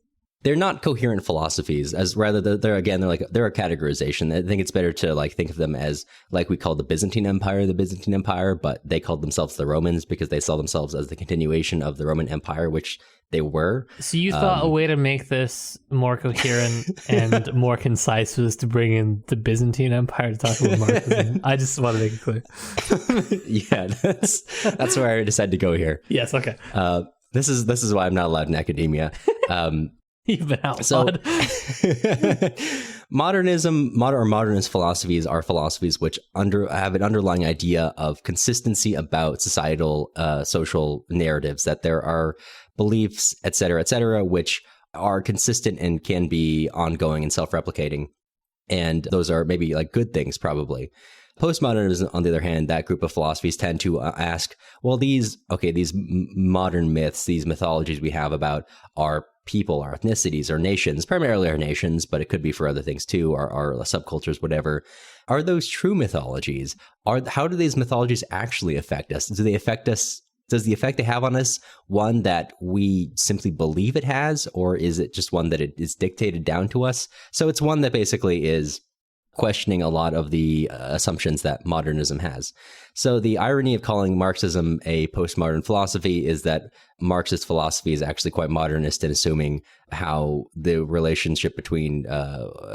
They're not coherent philosophies, as rather they're a categorization. I think it's better to like think of them as like we call the Byzantine Empire, but they called themselves the Romans because they saw themselves as the continuation of the Roman Empire, which they were. So you thought a way to make this more coherent and more concise was to bring in the Byzantine Empire to talk about Marxism. I just want to make it clear. Yeah, that's where I decided to go here. Yes, okay. This is why I'm not allowed in academia. You've been outlawed. So, modernist philosophies are philosophies which have an underlying idea of consistency about societal, social narratives, that there are beliefs, et cetera, which are consistent and can be ongoing and self-replicating. And those are maybe like good things, probably. Postmodernism, on the other hand, that group of philosophies tend to ask, well, these modern myths, these mythologies we have about our people, our ethnicities, our nations, primarily our nations, but it could be for other things too, our subcultures, whatever. Are those true mythologies? How do these mythologies actually affect us? Do they affect us? Does the effect they have on us one that we simply believe it has, or is it just one that it is dictated down to us? So it's one that basically is questioning a lot of the assumptions that modernism has. So the irony of calling Marxism a postmodern philosophy is that Marxist philosophy is actually quite modernist in assuming how the relationship between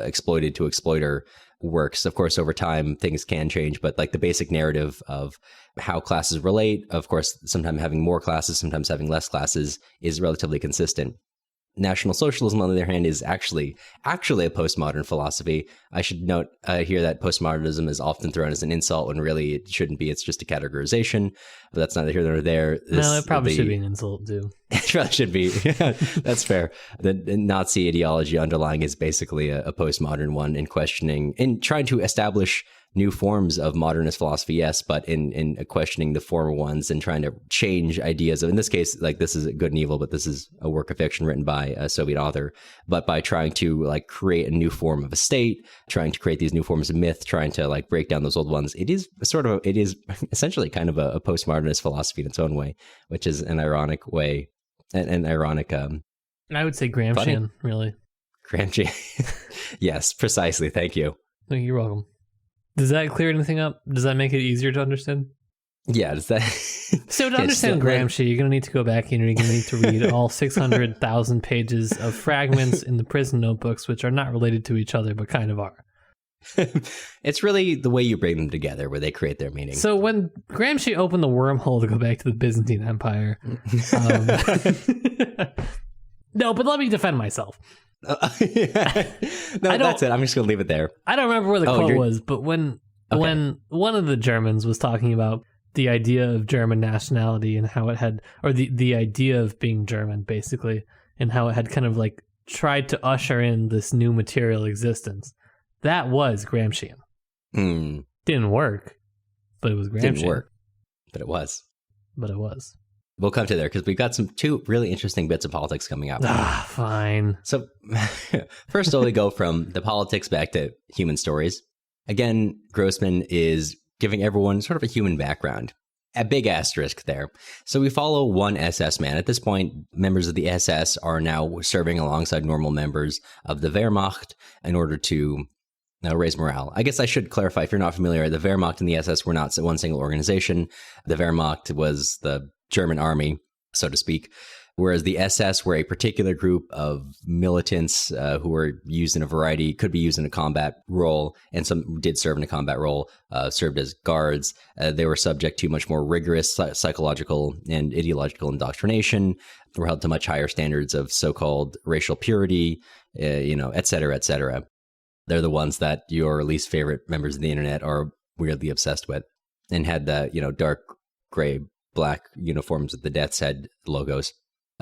exploited to exploiter works. Of course, over time, things can change, but like the basic narrative of how classes relate, of course, sometimes having more classes, sometimes having less classes, is relatively consistent. National Socialism, on the other hand, is actually a postmodern philosophy. I should note here that postmodernism is often thrown as an insult when really it shouldn't be. It's just a categorization, but that's neither here nor there. No, it probably should be an insult too. It probably should be. That's fair. The Nazi ideology underlying is basically a postmodern one in questioning, in trying to establish new forms of modernist philosophy, yes, but in questioning the former ones and trying to change ideas of, in this case, like this is Good and Evil, but this is a work of fiction written by a Soviet author, but by trying to like create a new form of a state, trying to create these new forms of myth, trying to like break down those old ones. It is essentially kind of a postmodernist philosophy in its own way, which is an ironic way, an ironic. I would say Gramscian, really. Gramscian. Yes, precisely. Thank you. You're welcome. Does that clear anything up? Does that make it easier to understand? Yeah, does that... So to understand Gramsci, you're going to need to go back and you're going to need to read all 600,000 pages of fragments in the prison notebooks, which are not related to each other, but kind of are. It's really the way you bring them together where they create their meaning. So when Gramsci opened the wormhole to go back to the Byzantine Empire... No, but let me defend myself. No, that's it. I'm just going to leave it there. I don't remember where the quote was, but when one of the Germans was talking about the idea of German nationality and how it had, or the idea of being German, basically, and how it had kind of like tried to usher in this new material existence, that was Gramscian. Didn't work, but it was Gramscian. Didn't work, but it was. We'll come to there because we've got two really interesting bits of politics coming up. Fine. So first, we go from the politics back to human stories. Again, Grossman is giving everyone sort of a human background. A big asterisk there. So we follow one SS man. At this point, members of the SS are now serving alongside normal members of the Wehrmacht in order to raise morale. I guess I should clarify, if you're not familiar, the Wehrmacht and the SS were not one single organization. The Wehrmacht was the German army, so to speak, whereas the SS were a particular group of militants who were used in could be used in a combat role, and some did serve in a combat role, served as guards. They were subject to much more rigorous psychological and ideological indoctrination, were held to much higher standards of so-called racial purity, et cetera, et cetera. They're the ones that your least favorite members of the internet are weirdly obsessed with, and had the, dark gray, black uniforms with the death's head logos.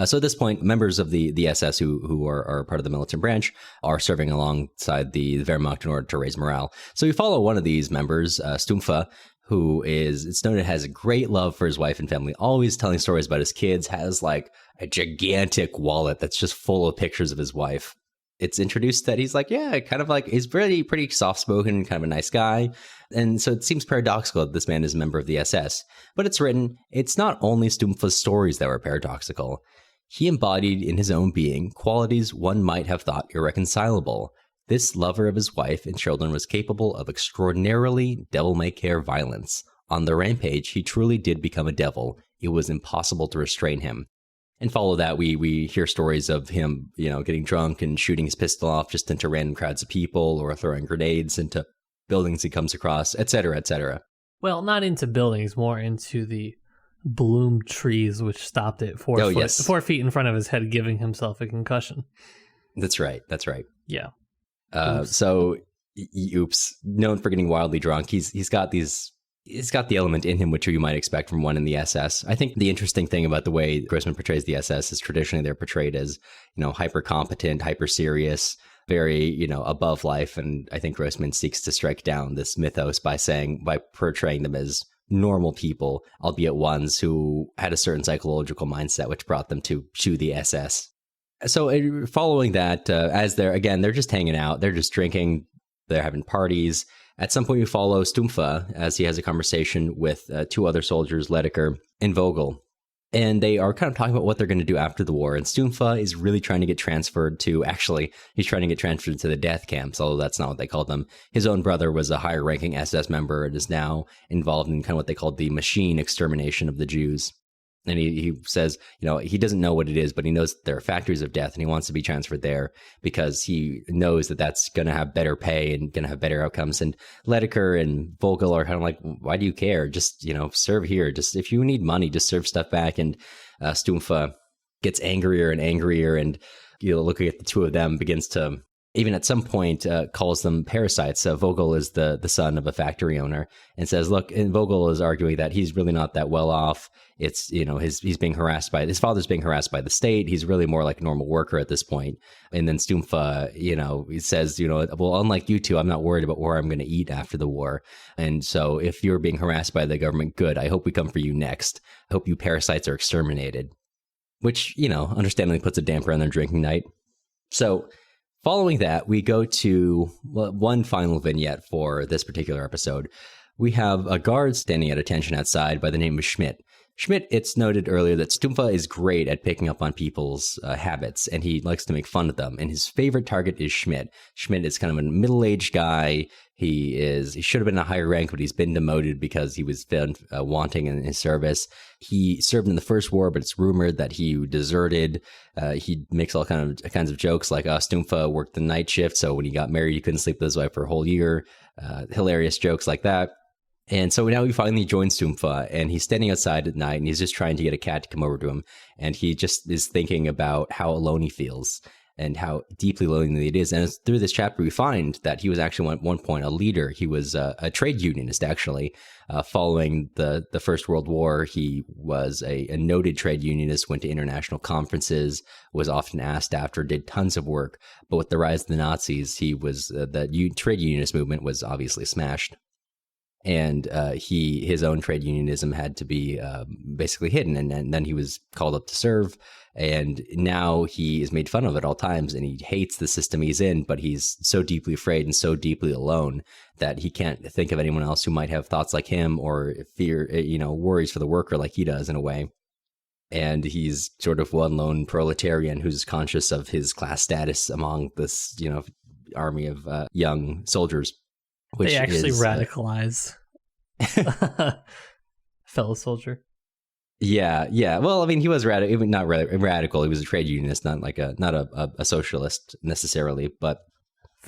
So at this point, members of the SS who are part of the militant branch are serving alongside the Wehrmacht in order to raise morale. So we follow one of these members, Stumpfe, who it's noted has a great love for his wife and family, always telling stories about his kids, has like a gigantic wallet that's just full of pictures of his wife. It's introduced that he's like, he's pretty soft-spoken, kind of a nice guy. And so it seems paradoxical that this man is a member of the SS. But it's not only Stumpfe's stories that were paradoxical. He embodied in his own being qualities one might have thought irreconcilable. This lover of his wife and children was capable of extraordinarily devil-may-care violence. On the rampage, he truly did become a devil. It was impossible to restrain him. And follow that, we hear stories of him, getting drunk and shooting his pistol off just into random crowds of people, or throwing grenades into buildings he comes across, et cetera, et cetera. Well, not into buildings, more into the bloom trees, which stopped it 4 feet in front of his head, giving himself a concussion. That's right. Yeah. So, oops, known for getting wildly drunk, he's got the element in him which you might expect from one in the SS. I think the interesting thing about the way Grossman portrays the SS is traditionally they're portrayed as, hyper competent, hyper serious, very, above life. And I think Grossman seeks to strike down this mythos by portraying them as normal people, albeit ones who had a certain psychological mindset which brought them to the SS. So following that, as they're just hanging out, they're just drinking, they're having parties. At some point, we follow Stumpfe as he has a conversation with two other soldiers, Ledecker and Vogel. And they are kind of talking about what they're going to do after the war. And Stumpfa is really trying to get transferred to, actually, he's trying to get transferred to the death camps, although that's not what they called them. His own brother was a higher ranking SS member and is now involved in kind of what they called the machine extermination of the Jews. And he says, he doesn't know what it is, but he knows there are factories of death and he wants to be transferred there because he knows that that's going to have better pay and going to have better outcomes. And Ledecker and Vogel are kind of like, why do you care? Just, serve here. Just if you need money, just serve stuff back. And Stumpfa gets angrier and angrier. And, looking at the two of them begins to, even at some point, calls them parasites. Vogel is the son of a factory owner and says, look, and Vogel is arguing that he's really not that well off. It's, he's being harassed by, his father's being harassed by the state. He's really more like a normal worker at this point. And then Stumpfa, he says, well, unlike you two, I'm not worried about where I'm going to eat after the war. And so if you're being harassed by the government, good. I hope we come for you next. I hope you parasites are exterminated, which, understandably puts a damper on their drinking night. So following that, we go to one final vignette for this particular episode. We have a guard standing at attention outside by the name of Schmidt. Schmidt, it's noted earlier that Stumpfa is great at picking up on people's habits, and he likes to make fun of them. And his favorite target is Schmidt. Schmidt is kind of a middle-aged guy. He should have been a higher rank, but he's been demoted because he was found wanting in his service. He served in the First War, but it's rumored that he deserted. He makes all kinds of jokes like Stumpfa worked the night shift, so when he got married, he couldn't sleep with his wife for a whole year. Hilarious jokes like that. And so now he finally joins Stumpfa, and he's standing outside at night, and he's just trying to get a cat to come over to him. And he just is thinking about how alone he feels and how deeply lonely it is. And through this chapter, we find that he was actually at one point a leader. He was a trade unionist, actually. Following the First World War, he was a noted trade unionist, went to international conferences, was often asked after, did tons of work. But with the rise of the Nazis, he was the trade unionist movement was obviously smashed. And his own trade unionism had to be basically hidden. And then he was called up to serve. And now he is made fun of at all times. And he hates the system he's in. But he's so deeply afraid and so deeply alone that he can't think of anyone else who might have thoughts like him or fear, worries for the worker like he does in a way. And he's sort of one lone proletarian who's conscious of his class status among this, army of young soldiers. Which they actually radicalize fellow soldier. Yeah. Well, I mean, he was not radical. He was a trade unionist, not a socialist necessarily. But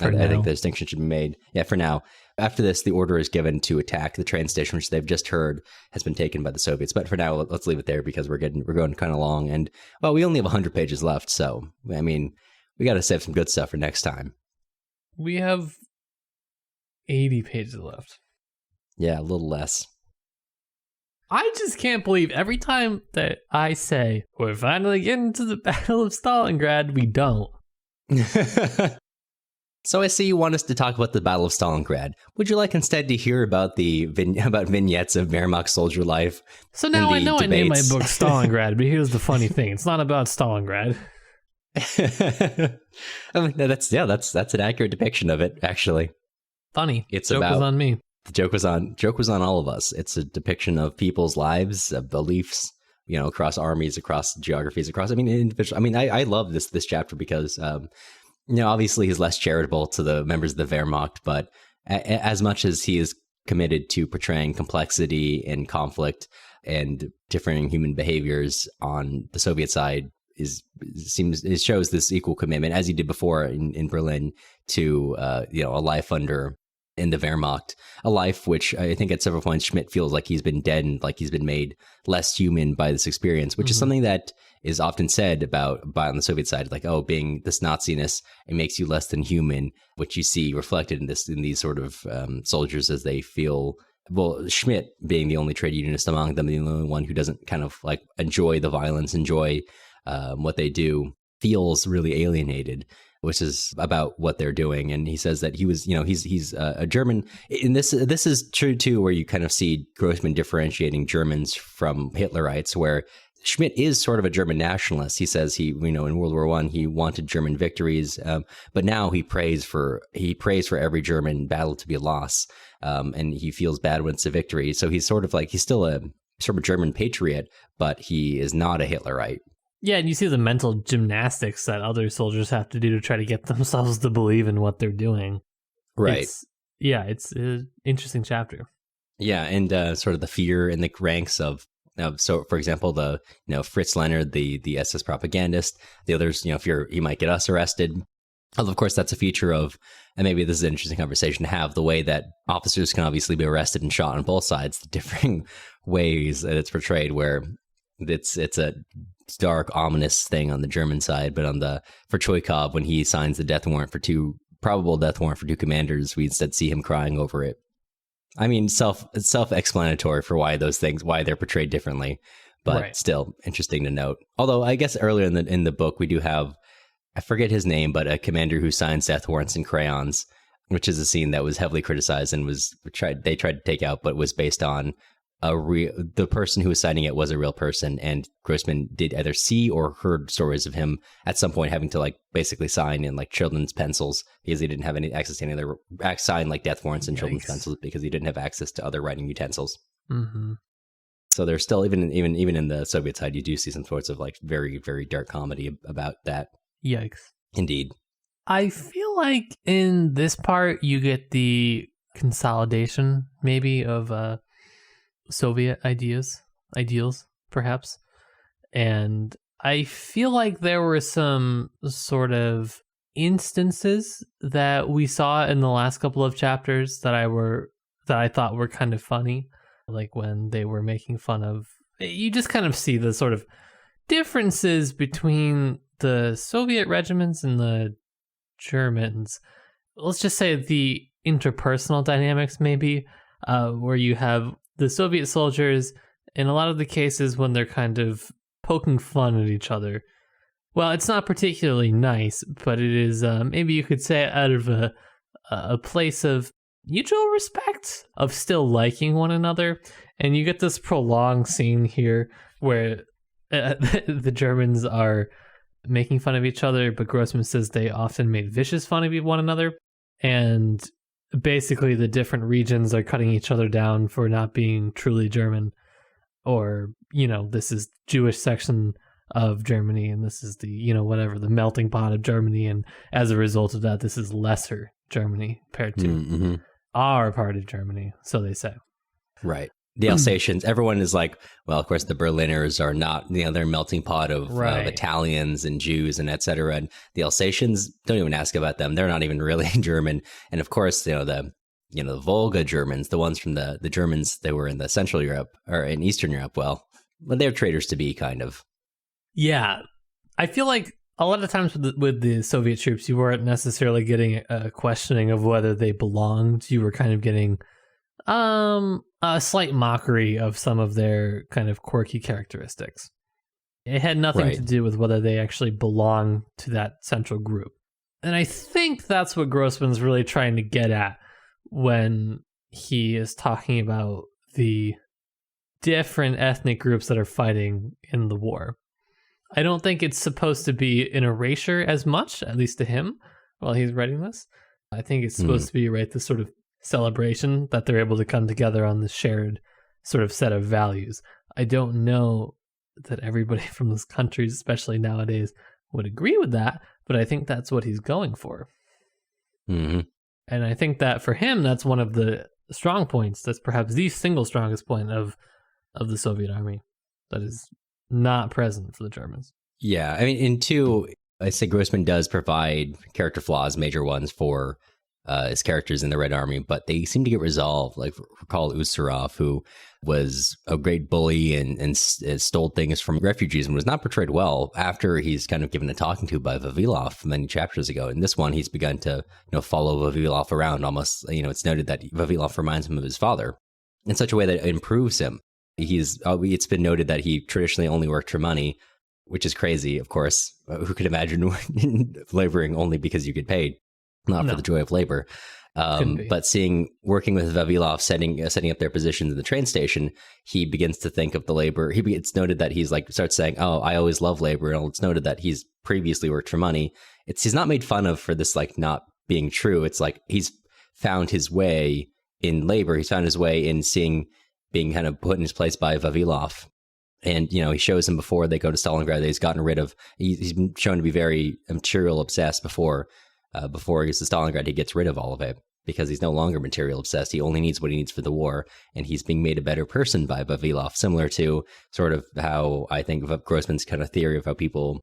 I think the distinction should be made. Yeah, for now. After this, the order is given to attack the train station, which they've just heard has been taken by the Soviets. But for now, let's leave it there because we're going kind of long, and we only have 100 pages left. So I mean, we got to save some good stuff for next time. We have 80 pages left. Yeah, a little less. I just can't believe every time that I say we're finally getting to the Battle of Stalingrad, we don't. So I see you want us to talk about the Battle of Stalingrad. Would you like instead to hear about about vignettes of Wehrmacht soldier life? So now I know debates? I named my book Stalingrad, but here's the funny thing: it's not about Stalingrad. I mean, that's an accurate depiction of it, actually. Funny. Joke was on me. The joke was on all of us. It's a depiction of people's lives, beliefs, across armies, across geographies, individual. I mean, I love this chapter because, obviously he's less charitable to the members of the Wehrmacht, but as much as he is committed to portraying complexity and conflict and differing human behaviors on the Soviet side, it shows this equal commitment, as he did before in Berlin, to a life in the Wehrmacht, a life which I think at several points Schmidt feels like he's been deadened, like he's been made less human by this experience, which is something that is often said by on the Soviet side, like, being this Nazi-ness, it makes you less than human, which you see reflected in these sort of soldiers as they feel. Well, Schmidt being the only trade unionist among them, the only one who doesn't kind of like enjoy the violence, enjoy what they do, feels really alienated, which is about what they're doing. And he says that he was, he's a German. And this is true too, where you kind of see Grossman differentiating Germans from Hitlerites, where Schmidt is sort of a German nationalist. He says in World War I, he wanted German victories, but now he prays for every German battle to be a loss, and he feels bad when it's a victory. So he's sort of like, he's still sort of a German patriot, but he is not a Hitlerite. Yeah, and you see the mental gymnastics that other soldiers have to do to try to get themselves to believe in what they're doing. Right. It's an interesting chapter. Yeah, and sort of the fear in the ranks of so, for example, Fritz Leonard, the SS propagandist, the others, fear he might get us arrested. Although, of course, that's a feature of, and maybe this is an interesting conversation to have, the way that officers can obviously be arrested and shot on both sides, the differing ways that it's portrayed, where it's a dark, ominous thing on the German side, but for Choikov, when he signs the probable death warrant for two commanders, we instead see him crying over it. I mean, self-explanatory for why they're portrayed differently, but Still interesting to note. Although I guess earlier in the book we do have, I forget his name, but a commander who signs death warrants in crayons, which is a scene that was heavily criticized and they tried to take out, but was based on the person who was signing it was a real person, and Grossman did either see or heard stories of him at some point having to basically sign in children's pencils because he didn't have any access to any other sign death warrants in children's pencils because he didn't have access to other writing utensils. Mm-hmm. So there's still even in the Soviet side, you do see some sorts of very, very dark comedy about that. Yikes! Indeed. I feel like in this part you get the consolidation maybe of Soviet ideals, perhaps. And I feel like there were some sort of instances that we saw in the last couple of chapters that I thought were kind of funny. Like when they were making fun of, you just kind of see the sort of differences between the Soviet regiments and the Germans. Let's just say the interpersonal dynamics, maybe, where you have the Soviet soldiers, in a lot of the cases when they're kind of poking fun at each other. Well, it's not particularly nice, but it is, maybe you could say, out of a place of mutual respect, of still liking one another. And you get this prolonged scene here where the Germans are making fun of each other, but Grossman says they often made vicious fun of one another. And basically the different regions are cutting each other down for not being truly German, or this is Jewish section of Germany and this is the whatever, the melting pot of Germany, and as a result of that this is lesser Germany compared to our part of Germany, so they say. Right. The Alsatians, everyone is like, well, of course, the Berliners are not, they're melting pot of Italians and Jews and et cetera. And the Alsatians, don't even ask about them. They're not even really German. And of course, the Volga Germans, the ones from the Germans that were in the Central Europe or in Eastern Europe, well, they're traitors to be, kind of. Yeah. I feel like a lot of times with the Soviet troops, you weren't necessarily getting a questioning of whether they belonged. You were kind of getting a slight mockery of some of their kind of quirky characteristics. It had nothing to do with whether they actually belong to that central group. And I think that's what Grossman's really trying to get at when he is talking about the different ethnic groups that are fighting in the war. I don't think it's supposed to be an erasure as much, at least to him, while he's writing this. I think it's supposed to be, this sort of celebration that they're able to come together on this shared sort of set of values. I don't know that everybody from those countries, especially nowadays, would agree with that, but I think that's what he's going for. Mm-hmm. And I think that for him, that's one of the strong points. That's perhaps the single strongest point of the Soviet army that is not present for the Germans. Yeah, I mean, I say Grossman does provide character flaws, major ones for his characters in the Red Army, but they seem to get resolved. Like, recall Usarov, who was a great bully and stole things from refugees and was not portrayed well after he's kind of given a talking to by Vavilov many chapters ago. In this one, he's begun to follow Vavilov around almost. It's noted that Vavilov reminds him of his father in such a way that it improves him. It's been noted that he traditionally only worked for money, which is crazy, of course. Who could imagine laboring only because you get paid? Not for the joy of labor. But working with Vavilov, setting up their positions in the train station, he begins to think of the labor. It's noted that he's starts saying, "Oh, I always love labor." And it's noted that he's previously worked for money. He's not made fun of for this not being true. It's he's found his way in labor. He's found his way in seeing being kind of put in his place by Vavilov. And, he shows him before they go to Stalingrad that he's gotten rid of, he's been shown to be very material obsessed before he gets to Stalingrad. He gets rid of all of it because he's no longer material obsessed. He only needs what he needs for the war. And he's being made a better person by Vavilov, similar to sort of how I think of Grossman's kind of theory of how people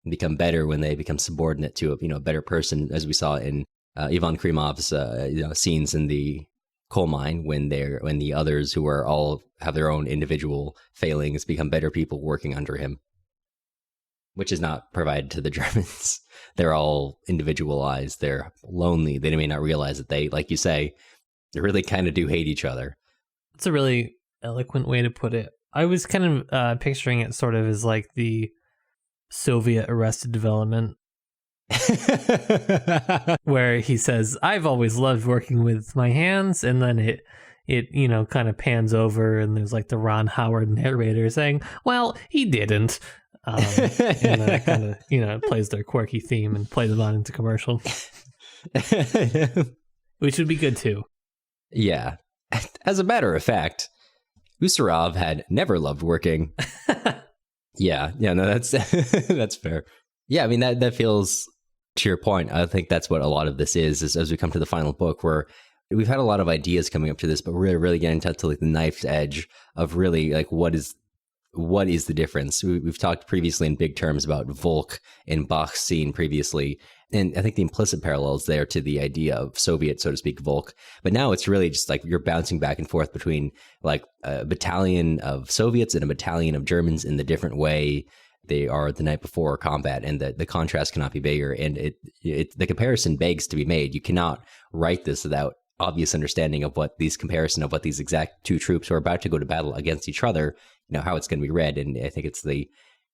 become better when they become subordinate to a better person, as we saw in Ivan Krymov's scenes in the coal mine when the others who are all have their own individual failings become better people working under him, which is not provided to the Germans. They're all individualized. They're lonely. They may not realize that they, like you say, they really kind of do hate each other. It's a really eloquent way to put it. I was kind of picturing it sort of as like the Soviet Arrested Development, where he says, I've always loved working with my hands, and then it kind of pans over and there's like the Ron Howard narrator saying, well, he didn't. And then it kind of, plays their quirky theme and plays it on into commercial. Which would be good too. Yeah. As a matter of fact, Usarov had never loved working. Yeah, no, that's fair. Yeah, I mean, that feels, to your point, I think that's what a lot of this is as we come to the final book, where we've had a lot of ideas coming up to this, but we're really getting to like the knife's edge of really like what is the difference. We've talked previously in big terms about Volk and Bach's scene previously, and I think the implicit parallels there to the idea of Soviet, so to speak, Volk. But now it's really just like you're bouncing back and forth between like a battalion of Soviets and a battalion of Germans in the different way they are the night before combat, and the contrast cannot be bigger. And the comparison begs to be made. You cannot write this without obvious understanding of what these exact two troops who are about to go to battle against each other, how it's going to be read. And I think it's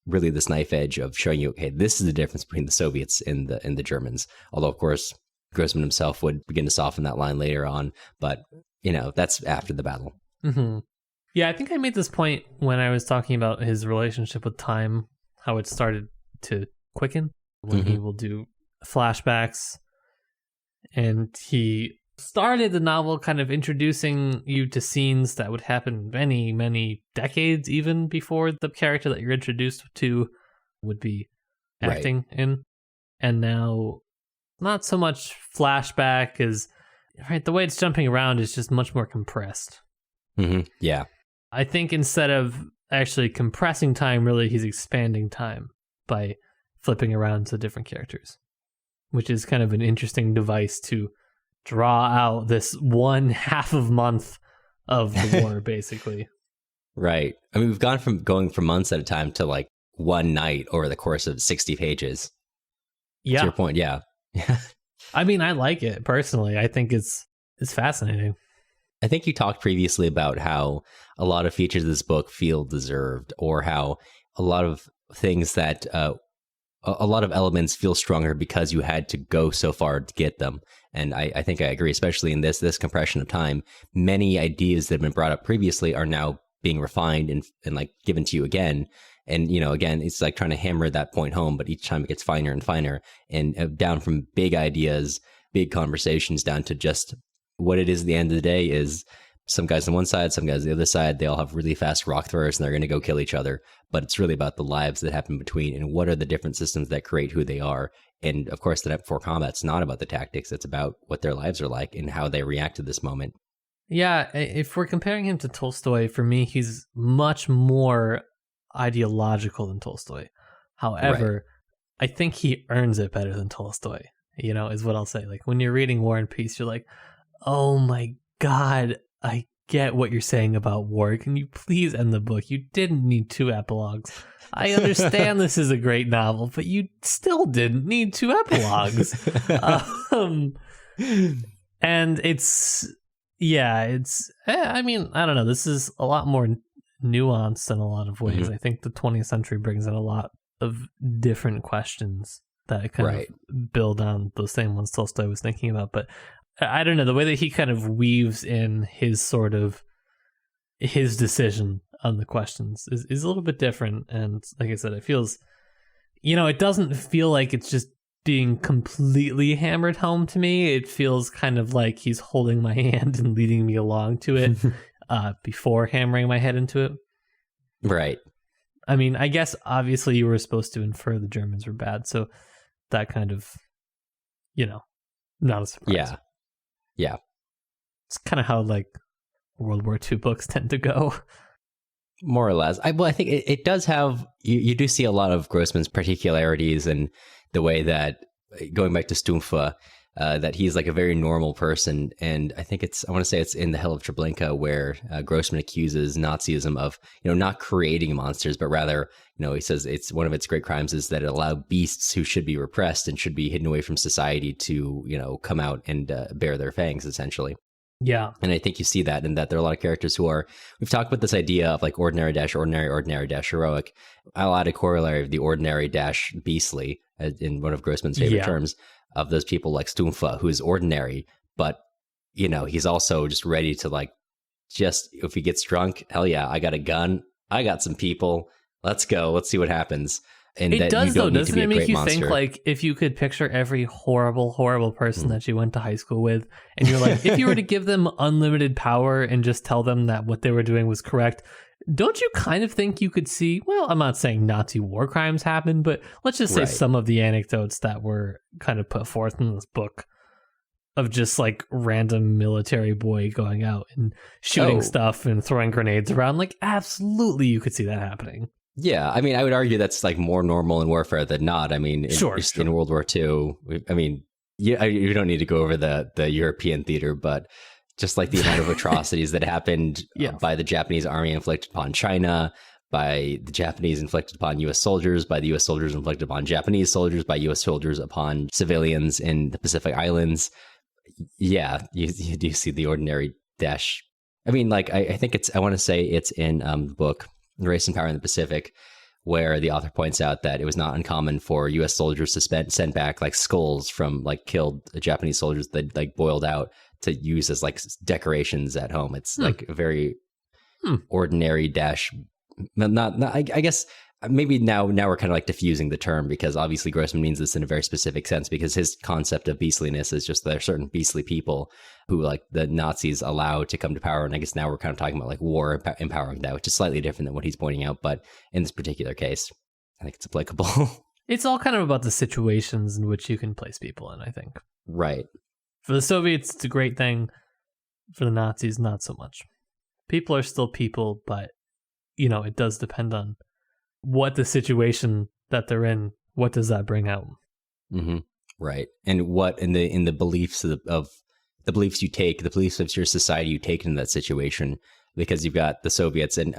really this knife edge of showing you, okay, this is the difference between the Soviets and the Germans. Although, of course, Grossman himself would begin to soften that line later on. But, that's after the battle. Mm-hmm. Yeah, I think I made this point when I was talking about his relationship with time, how it started to quicken when he will do flashbacks. And he started the novel kind of introducing you to scenes that would happen many, many decades even before the character that you're introduced to would be acting in. And now, not so much flashback as, the way it's jumping around is just much more compressed. Mm-hmm. Yeah. I think instead of actually compressing time, really he's expanding time by flipping around to different characters, which is kind of an interesting device to draw out this 1/2 month of the war, basically. Right. I mean, we've gone from going for months at a time to like one night over the course of 60 pages. Yeah. To your point, yeah. I mean, I like it personally. I think it's fascinating. I think you talked previously about how a lot of features of this book feel deserved, or how a lot of things that a lot of elements feel stronger because you had to go so far to get them. And I think I agree, especially in this compression of time. Many ideas that have been brought up previously are now being refined and like given to you again. And, again, it's like trying to hammer that point home, but each time it gets finer and finer, and down from big ideas, big conversations, down to just what it is at the end of the day is some guys on one side, some guys on the other side. They all have really fast rock throwers and they're going to go kill each other. But it's really about the lives that happen between and what are the different systems that create who they are. And of course, the night before combat's not about the tactics. It's about what their lives are like and how they react to this moment. Yeah, if we're comparing him to Tolstoy, for me, he's much more ideological than Tolstoy. However, I think he earns it better than Tolstoy, is what I'll say. Like when you're reading War and Peace, you're like, oh my God, I get what you're saying about war. Can you please end the book? You didn't need 2 epilogues. I understand this is a great novel, but you still didn't need 2 epilogues. And I mean, I don't know. This is a lot more nuanced in a lot of ways. Mm-hmm. I think the 20th century brings in a lot of different questions that kind of build on those same ones Tolstoy was thinking about. But I don't know, the way that he kind of weaves in his decision on the questions is a little bit different. And like I said, it feels, it doesn't feel like it's just being completely hammered home to me. It feels kind of like he's holding my hand and leading me along to it. before hammering my head into it. Right. I mean, I guess obviously you were supposed to infer the Germans were bad, so that kind of, not a surprise. Yeah. Yeah. It's kind of how like World War II books tend to go. More or less. I think it does have, you do see a lot of Grossman's particularities and the way that, going back to Stumpfe, that he's like a very normal person. And I think I want to say it's in The Hell of Treblinka where Grossman accuses Nazism of, not creating monsters, but rather, he says it's one of its great crimes is that it allowed beasts who should be repressed and should be hidden away from society to, come out and bear their fangs, essentially. Yeah. And I think you see that in that there are a lot of characters we've talked about this idea of like ordinary dash ordinary, ordinary dash heroic. I'll add a corollary of the ordinary dash beastly in one of Grossman's favorite terms of those people like Stumpfe, who is ordinary, but, he's also just ready to like, just if he gets drunk, hell yeah, I got a gun, I got some people, let's go, let's see what happens. And it does, though, doesn't it make you monster. think, like, if you could picture every horrible, horrible person that you went to high school with, and you're like, if you were to give them unlimited power and just tell them that what they were doing was correct, don't you kind of think you could see, well, I'm not saying Nazi war crimes happen, but let's just say some of the anecdotes that were kind of put forth in this book of just, like, random military boy going out and shooting stuff and throwing grenades around, like, absolutely you could see that happening. Yeah, I mean, I would argue that's like more normal in warfare than not. I mean, in World War II, I mean, you don't need to go over the European theater, but just like the amount of atrocities that happened by the Japanese army inflicted upon China, by the Japanese inflicted upon U.S. soldiers, by the U.S. soldiers inflicted upon Japanese soldiers, by U.S. soldiers upon civilians in the Pacific Islands. Yeah, you do see the ordinary dash. I mean, like, I think I want to say it's in the book Race and Power in the Pacific, where the author points out that it was not uncommon for U.S. soldiers to send back like skulls from like killed Japanese soldiers that like boiled out to use as like decorations at home. It's like a very ordinary dash. Not I guess maybe now we're kind of like diffusing the term, because obviously Grossman means this in a very specific sense, because his concept of beastliness is just there are certain beastly people who like the Nazis allow to come to power. And I guess now we're kind of talking about like war empowering that, which is slightly different than what he's pointing out. But in this particular case, I think it's applicable. It's all kind of about the situations in which you can place people in, I think. Right. For the Soviets, it's a great thing. For the Nazis, not so much. People are still people, but, it does depend on what the situation that they're in, what does that bring out? Mm-hmm. Right. And what in the beliefs of the beliefs you take, the beliefs of your society you take in that situation, because you've got the Soviets and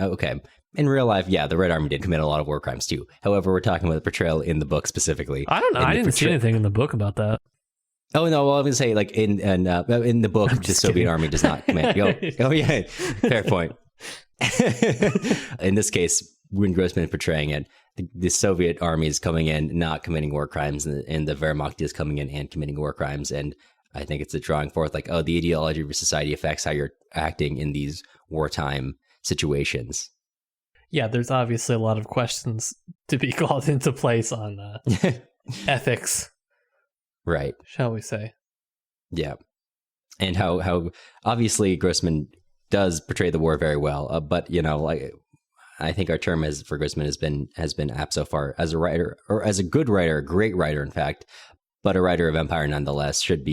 in real life, the Red Army did commit a lot of war crimes too. However, we're talking about the portrayal in the book specifically. I don't know. I didn't see anything in the book about that. Oh no! Well, I was gonna say like in the book, the Soviet Army does not commit. Oh yeah, fair point. In this case, when Grossman is portraying it, the Soviet army is coming in, not committing war crimes, and the Wehrmacht is coming in and committing war crimes. And I think it's a drawing forth like, the ideology of your society affects how you're acting in these wartime situations. Yeah, there's obviously a lot of questions to be called into place on ethics. Right. Shall we say. Yeah. And how obviously Grossman does portray the war very well. But, like, I think our term for Grossman has been apt so far as a writer, or as a good writer, a great writer, in fact, but a writer of empire nonetheless, should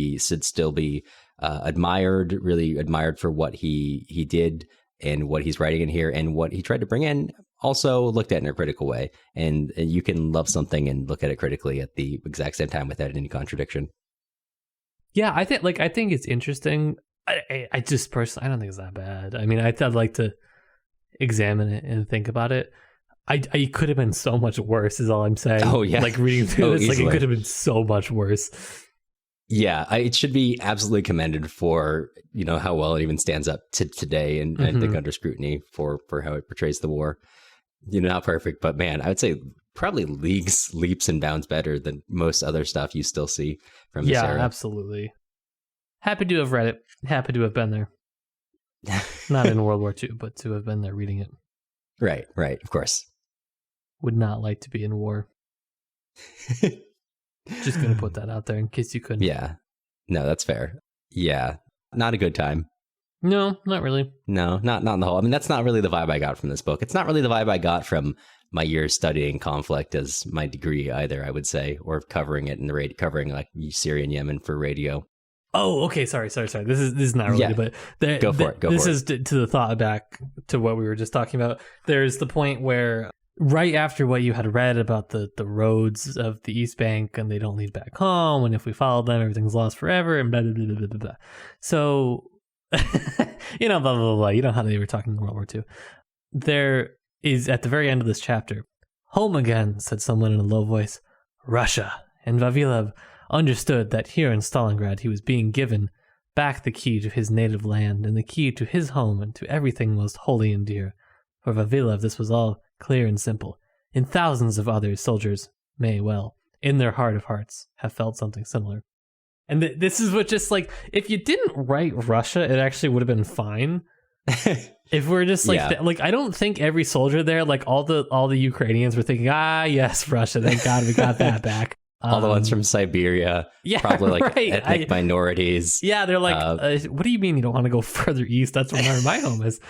still be admired, really admired for what he did and what he's writing in here and what he tried to bring in, also looked at in a critical way. And you can love something and look at it critically at the exact same time without any contradiction. Yeah, I think it's interesting. I just personally, I don't think it's that bad. I mean, I'd like to examine it and think about it. I could have been so much worse, is all I'm saying. Oh yeah, like reading through this, like it could have been so much worse. Yeah, it should be absolutely commended for how well it even stands up to today, and I think under scrutiny for how it portrays the war. Not perfect, but man, I would say probably leaps and bounds better than most other stuff you still see from this era. Yeah, absolutely. Happy to have read it. Happy to have been there. Not in World War II, but to have been there reading it. Right, of course. Would not like to be in war. Just going to put that out there in case you couldn't. Yeah. No, that's fair. Yeah. Not a good time. No, not really. No, not in the whole. I mean, that's not really the vibe I got from this book. It's not really the vibe I got from my years studying conflict as my degree either, I would say, or covering it in the covering like Syria and Yemen for radio. Oh, okay. Sorry. This is not related, but Go for it. This is to the thought back to what we were just talking about. There's the point where right after what you had read about the roads of the East Bank and they don't lead back home, and if we follow them, everything's lost forever, and blah, blah, blah, blah, blah, blah. So, blah, blah, blah, blah. You know how they were talking in World War II. There is, at the very end of this chapter, "Home again," said someone in a low voice. "Russia." And Vavilov understood that here in Stalingrad he was being given back the key to his native land and the key to his home and to everything most holy and dear. For Vavilov this was all clear and simple, and thousands of other soldiers may well, in their heart of hearts, have felt something similar. And this is what just like, if you didn't write Russia, it actually would have been fine. If we're just like, like I don't think every soldier there, like all the Ukrainians were thinking, yes, Russia, thank God we got that back. All the ones from Siberia, probably like ethnic minorities. Yeah, they're like, what do you mean you don't want to go further east? That's where my home is.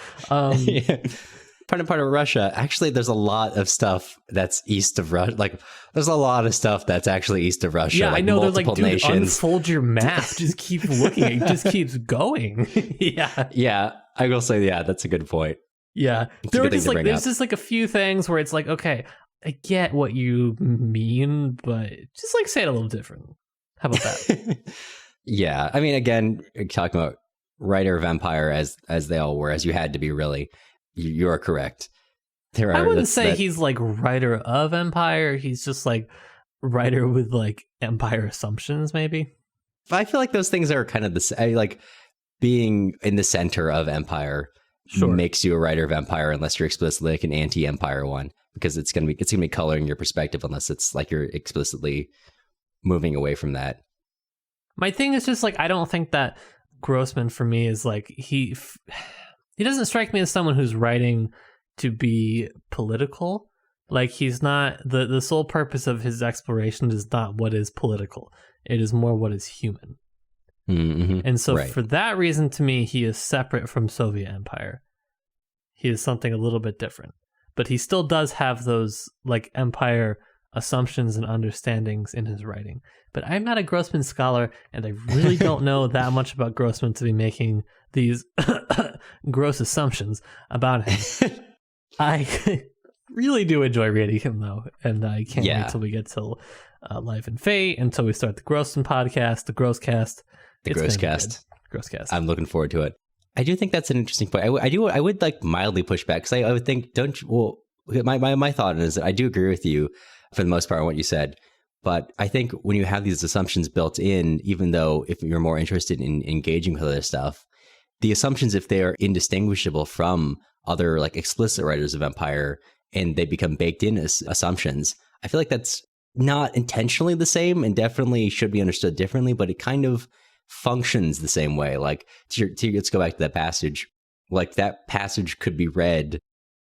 Part of Russia, actually, there's a lot of stuff that's east of Russia. Like, there's a lot of stuff that's actually east of Russia. Yeah, like I know. They're like, dude, nations. Unfold your map. Just keep looking. It just keeps going. Yeah, I will say, that's a good point. Yeah, there's just like a few things where it's like, okay, I get what you mean, but just like say it a little different. How about that? Yeah, I mean, again, talking about writer of Empire as they all were, as you had to be really. You are correct. I wouldn't say he's like writer of Empire. He's just like writer with like Empire assumptions, maybe. I feel like those things are kind of the same. Like being in the center of Empire makes you a writer of Empire, unless you're explicitly like an anti-Empire one, because it's gonna be coloring your perspective, unless it's like you're explicitly moving away from that. My thing is just like I don't think that Grossman for me is like he doesn't strike me as someone who's writing to be political. Like he's not, the sole purpose of his exploration is not what is political. It is more what is human. Mm-hmm. And so for that reason, to me, he is separate from Soviet Empire. He is something a little bit different. But he still does have those like Empire assumptions and understandings in his writing. But I'm not a Grossman scholar, and I really don't know that much about Grossman to be making these gross assumptions about him. I really do enjoy reading him, though, and I can't wait till we get to Life and Fate, until we start the Grossman podcast, the Gros-Cast. The Gros-Cast. Gros-Cast. I'm looking forward to it. I do think that's an interesting point. I would like mildly push back, because I would think, my thought is that I do agree with you for the most part on what you said. But I think when you have these assumptions built in, even though if you're more interested in engaging with other stuff, the assumptions, if they are indistinguishable from other like explicit writers of Empire and they become baked in as assumptions, I feel like that's not intentionally the same and definitely should be understood differently, but it kind of functions the same way. Like, let's go back to that passage. Like that passage could be read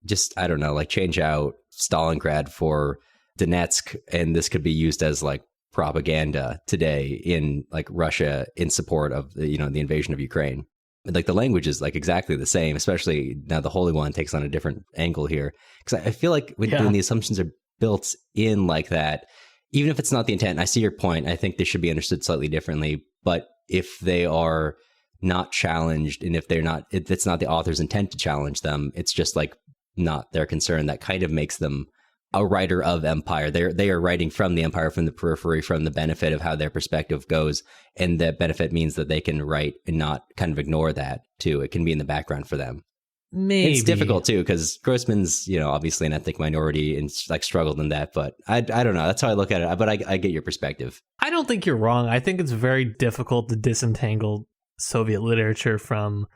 just, I don't know, like change out Stalingrad for Donetsk, and this could be used as like propaganda today in like Russia in support of the invasion of Ukraine. Like the language is like exactly the same, especially now the Holy One takes on a different angle here. Because I feel like when the assumptions are built in like that, even if it's not the intent, I see your point. I think they should be understood slightly differently. But if they are not challenged, and if it's not the author's intent to challenge them, it's just like not their concern. That kind of makes them a writer of Empire. They are writing from the Empire, from the periphery, from the benefit of how their perspective goes. And that benefit means that they can write and not kind of ignore that too. It can be in the background for them. Maybe it's difficult too, because Grossman's, obviously an ethnic minority and like struggled in that. But I don't know. That's how I look at it. But I get your perspective. I don't think you're wrong. I think it's very difficult to disentangle Soviet literature from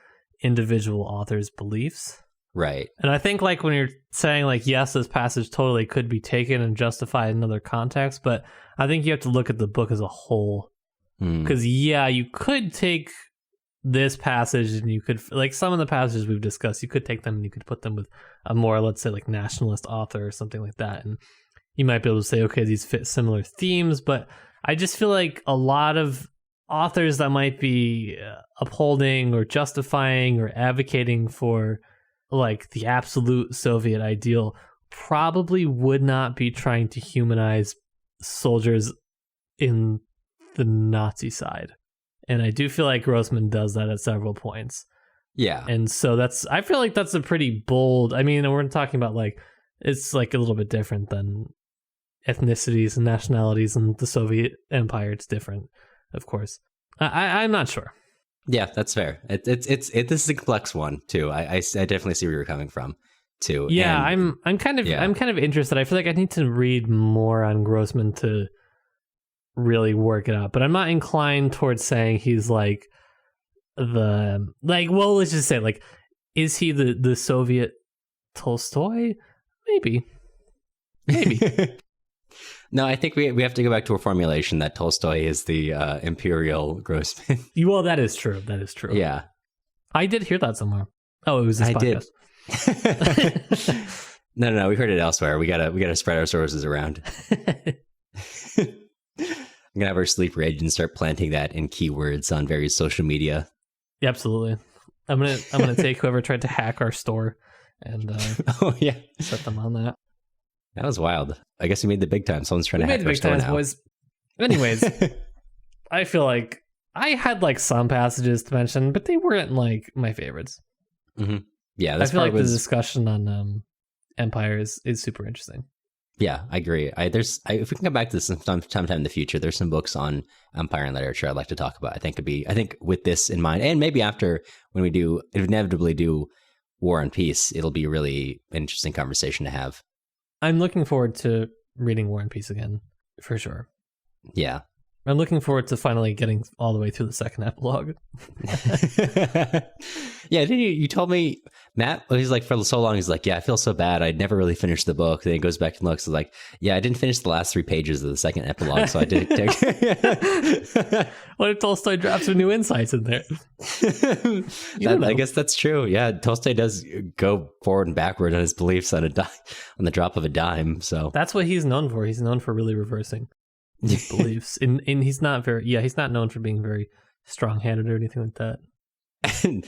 individual authors' beliefs. Right. And I think like when you're saying like, yes, this passage totally could be taken and justified in another context, but I think you have to look at the book as a whole. Because you could take this passage and you could, like some of the passages we've discussed, you could take them and you could put them with a more, let's say like nationalist author or something like that. And you might be able to say, okay, these fit similar themes, but I just feel like a lot of authors that might be upholding or justifying or advocating for like the absolute Soviet ideal probably would not be trying to humanize soldiers in the Nazi side. And I do feel like Grossman does that at several points. Yeah. And so I feel like that's a pretty bold, I mean, we're talking about like, it's like a little bit different than ethnicities and nationalities in the Soviet Empire. It's different, of course. I'm not sure. Yeah, that's fair. This is a complex one too. I definitely see where you're coming from too. Yeah, and, I'm kind of interested. I feel like I need to read more on Grossman to really work it out. But I'm not inclined towards saying he's like let's just say like, is he the Soviet Tolstoy? Maybe. No, I think we have to go back to a formulation that Tolstoy is the imperial Grossman. Well, that is true. Yeah. I did hear that somewhere. Oh, it was this podcast. No, we heard it elsewhere. We gotta spread our sources around. I'm gonna have our sleeper agent start planting that in keywords on various social media. Yeah, absolutely. I'm gonna take whoever tried to hack our store and set them on that. That was wild. I guess we made the big time. Someone's trying to hack our store now. Boys. Anyways, I feel like I had like some passages to mention, but they weren't like my favorites. Mm-hmm. Yeah, I feel like the discussion on Empire is super interesting. Yeah, I agree. If we can come back to this sometime in the future, there's some books on Empire and literature I'd like to talk about. I think with this in mind, and maybe after when we do inevitably do War and Peace, it'll be a really interesting conversation to have. I'm looking forward to reading War and Peace again, for sure. Yeah. I'm looking forward to finally getting all the way through the second epilogue. Yeah, you told me, Matt, he's like, for so long, he's like, yeah, I feel so bad. I'd never really finished the book. Then he goes back and looks, like, yeah, I didn't finish the last 3 pages of the second epilogue, so I didn't take... What if Tolstoy drops some new insights in there? I guess that's true. Yeah, Tolstoy does go forward and backward on his beliefs on the drop of a dime. So that's what he's known for. He's known for really reversing his beliefs. And he's not he's not known for being very strong-handed or anything like that. in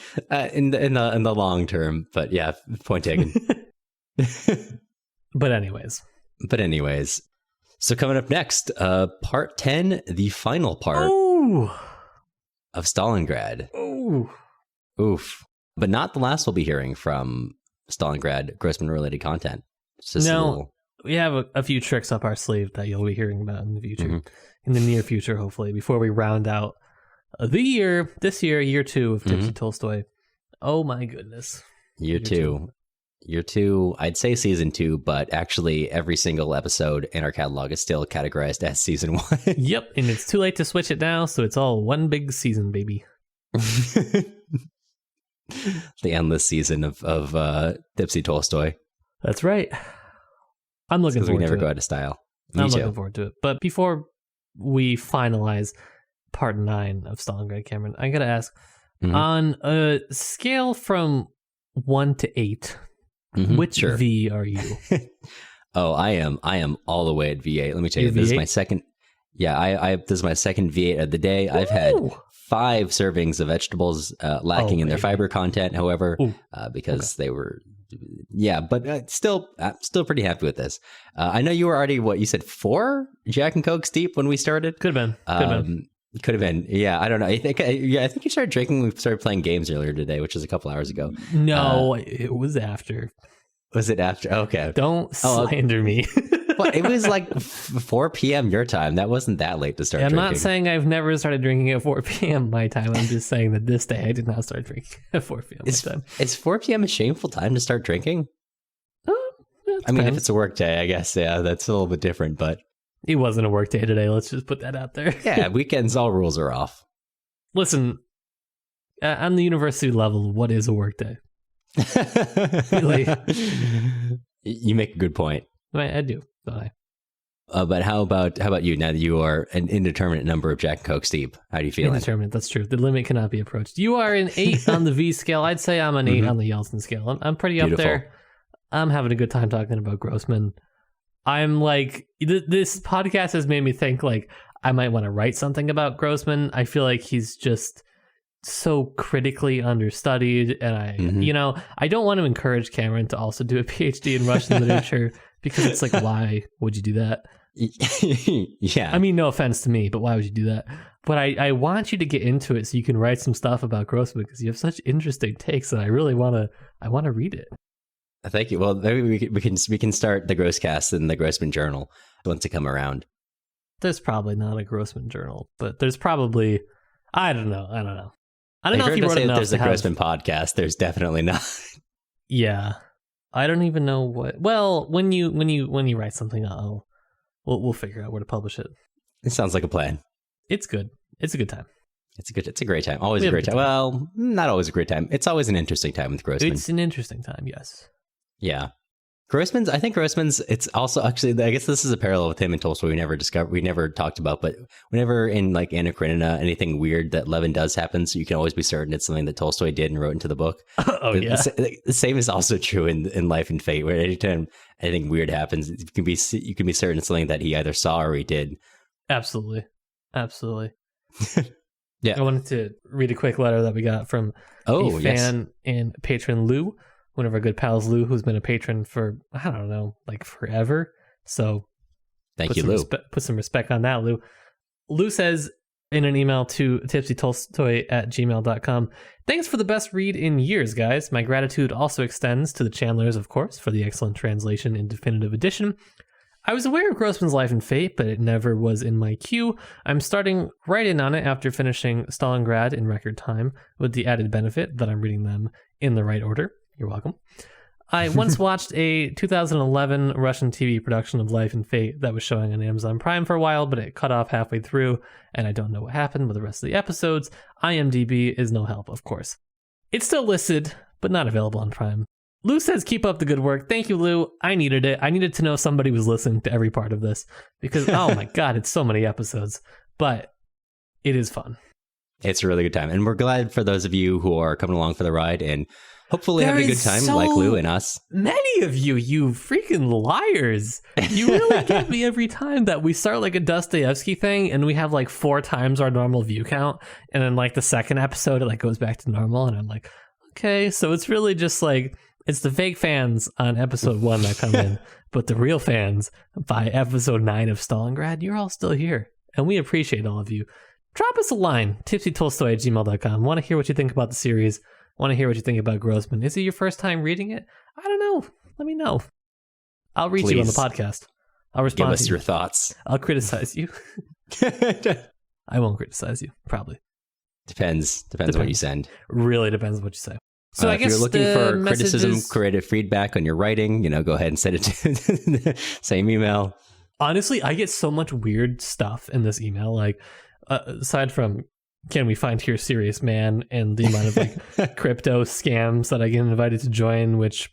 the long term, but yeah, point taken. But anyways, so coming up next, part 10, the final part of Stalingrad. Oof, but not the last we'll be hearing from Stalingrad Grossman related content. We have a few tricks up our sleeve that you'll be hearing about in the future, in the near future, hopefully, before we round out year 2 of Tipsy Tolstoy. Oh my goodness. Year two, I'd say season 2, but actually every single episode in our catalog is still categorized as season 1. Yep, and it's too late to switch it now, so it's all one big season, baby. The endless season of Tipsy Tolstoy. That's right. I'm looking forward to it. We never go out of style. I'm looking forward to it. But before we finalize part 9 of Stalingrad, Cameron, I gotta ask, on a scale from 1 to 8, which V are you? Oh, I am all the way at V8. Let me tell you, this is my second. Yeah, this is my second V8 of the day. I've had 5 servings of vegetables lacking in their fiber content, however, because they were. Yeah, but still pretty happy with this. I know you were already, you said 4 Jack and Cokes deep when we started? Could have been. Could have been. Yeah, I don't know. I think you started drinking. We started playing games earlier today, which was a couple hours ago. No, it was after. Was it after? Okay. Don't slander me. Well, it was like 4 p.m. your time. That wasn't that late to start drinking. I'm not saying I've never started drinking at 4 p.m. my time. I'm just saying that this day I did not start drinking at 4 p.m. my time. Is 4 p.m. a shameful time to start drinking? I mean, if it's a work day, I guess, yeah, that's a little bit different, but... It wasn't a work day today. Let's just put that out there. Yeah, weekends, all rules are off. Listen, on the university level, what is a work day? Really? You make a good point. I do, don't I? But how about you? Now that you are an indeterminate number of Jack and Coke deep, how do you feel? Indeterminate, that's true. The limit cannot be approached. You are an 8 on the V scale. I'd say I'm an 8 on the Yeltsin scale. I'm pretty up there. I'm having a good time talking about Grossman. I'm like, this podcast has made me think, like, I might want to write something about Grossman. I feel like he's just so critically understudied, and I don't want to encourage Cameron to also do a PhD in Russian literature, because it's like, why would you do that? Yeah. I mean, no offense to me, but why would you do that? But I want you to get into it so you can write some stuff about Grossman, because you have such interesting takes, and I really want to read it. Thank you. Well, maybe we can start the Gros-Cast in the Grossman Journal once it come around. There's probably not a Grossman Journal, but there's probably, I don't know. I don't know if you wrote enough. There's a Grossman podcast. There's definitely not. Yeah, I don't even know what. Well, when you write something, we'll figure out where to publish it. It sounds like a plan. It's good. It's a good time. It's a great time. Always a great time. Well, not always a great time. It's always an interesting time with Grossman. It's an interesting time, yes. Yeah. I think Grossman's, it's also actually, I guess this is a parallel with him and Tolstoy we never talked about, but whenever in like Anna Karenina, anything weird that Levin does happen, so you can always be certain it's something that Tolstoy did and wrote into the book. Yeah. The same is also true in Life and Fate, where anytime anything weird happens, you can be certain it's something that he either saw or he did. Absolutely. Yeah. I wanted to read a quick letter that we got from a fan and patron Lou, one of our good pals, Lou, who's been a patron for, I don't know, like forever. So thank you, Lou. Put some respect on that, Lou. Lou says in an email to tipsytolstoy@gmail.com, thanks for the best read in years, guys. My gratitude also extends to the Chandlers, of course, for the excellent translation in definitive edition. I was aware of Grossman's Life and Fate, but it never was in my queue. I'm starting right in on it after finishing Stalingrad in record time, with the added benefit that I'm reading them in the right order. You're welcome. I once watched a 2011 Russian TV production of Life and Fate that was showing on Amazon Prime for a while, but it cut off halfway through, and I don't know what happened with the rest of the episodes. IMDb is no help, of course. It's still listed, but not available on Prime. Lou says, keep up the good work. Thank you, Lou. I needed it. I needed to know somebody was listening to every part of this, because, oh my God, it's so many episodes, but it is fun. It's a really good time. And we're glad for those of you who are coming along for the ride and hopefully having a good time like Lou and us. Many of you freaking liars. You really get me every time that we start like a Dostoevsky thing and we have like 4 times our normal view count. And then like the second episode, it like goes back to normal. And I'm like, okay, so it's really just like, it's the fake fans on episode 1 that come in, but the real fans by episode 9 of Stalingrad, you're all still here. And we appreciate all of you. Drop us a line, tipsytolstoy@gmail.com. Want to hear what you think about the series? Want to hear what you think about Grossman? Is it your first time reading it? I don't know. Let me know. I'll read you on the podcast. I'll respond. Give us your thoughts. I'll criticize you. I won't criticize you, probably. Depends what you send. Really depends on what you say. So I guess if you're looking for criticism, creative feedback on your writing, go ahead and send it to the same email. Honestly, I get so much weird stuff in this email. Like, aside from, can we find here serious man, and the amount of like crypto scams that I get invited to join, which,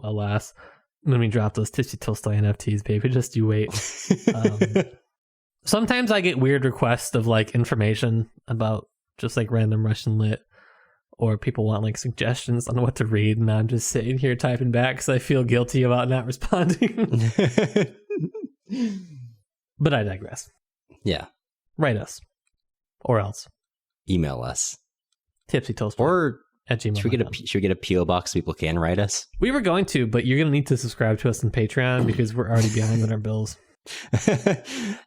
alas, when we drop those Tipsy Tolstoy NFTs, baby, just you wait. Sometimes I get weird requests of like information about just like random Russian lit, or people want like suggestions on what to read, and I'm just sitting here typing back because I feel guilty about not responding. But I digress. Yeah. Write us. Or else. Email us. TipsyTolstoy. Or @gmail.com. Should we get a P.O. box so people can write us? We were going to, but you're going to need to subscribe to us on Patreon because we're already behind on our bills.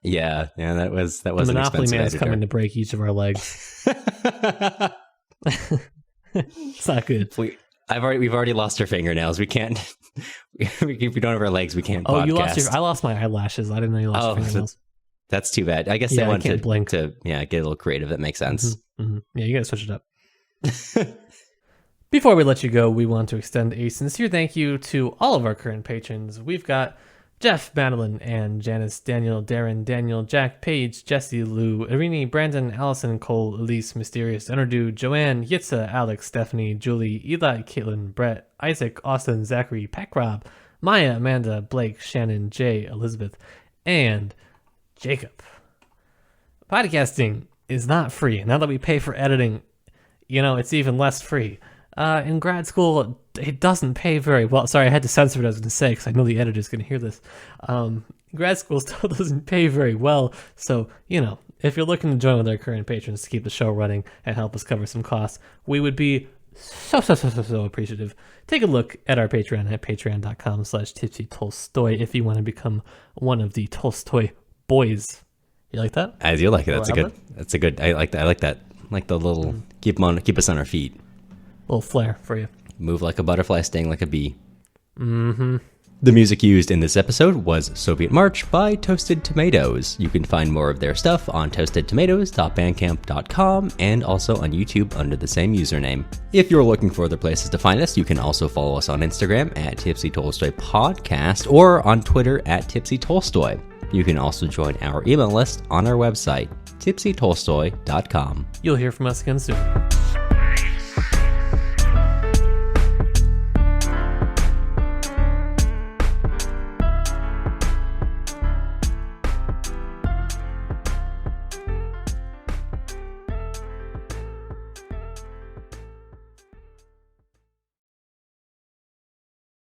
Yeah, that was the an Monopoly expensive Man's editor. coming to break each of our legs. It's not good. We've already lost our fingernails. We can't. If we don't have our legs, we can't. Oh, podcast. you lost I lost my eyelashes. I didn't know you lost your fingernails. That's too bad. I guess they wanted to get a little creative. That makes sense. Mm-hmm. Mm-hmm. Yeah, you gotta switch it up. Before we let you go, we want to extend a sincere thank you to all of our current patrons. We've got Jeff, Madeline, Ann, Janice, Daniel, Darren, Daniel, Jack, Paige, Jesse, Lou, Irini, Brandon, Allison, Cole, Elise, Mysterious, Enerdu, Joanne, Yitza, Alex, Stephanie, Julie, Eli, Caitlin, Brett, Isaac, Austin, Zachary, Pacrob, Maya, Amanda, Blake, Shannon, Jay, Elizabeth, and Jacob. Podcasting is not free. Now that we pay for editing, it's even less free. In grad school, it doesn't pay very well. Sorry, I had to censor what I was going to say because I know the editor's going to hear this. grad school still doesn't pay very well. So, if you're looking to join with our current patrons to keep the show running and help us cover some costs, we would be so appreciative. Take a look at our Patreon at patreon.com/tipsytolstoy if you want to become one of the Tolstoy boys. You like that? As you like it. That's a good. I like that. I like that. Like the little keep us on our feet. Little flair for you. Move like a butterfly, sting like a bee. Mm-hmm. The music used in this episode was Soviet March by Toasted Tomatoes. You can find more of their stuff on toastedtomatoes.bandcamp.com and also on YouTube under the same username. If you're looking for other places to find us, you can also follow us on Instagram at Tipsy Tolstoy Podcast or on Twitter at Tipsy Tolstoy. You can also join our email list on our website, tipsytolstoy.com. You'll hear from us again soon.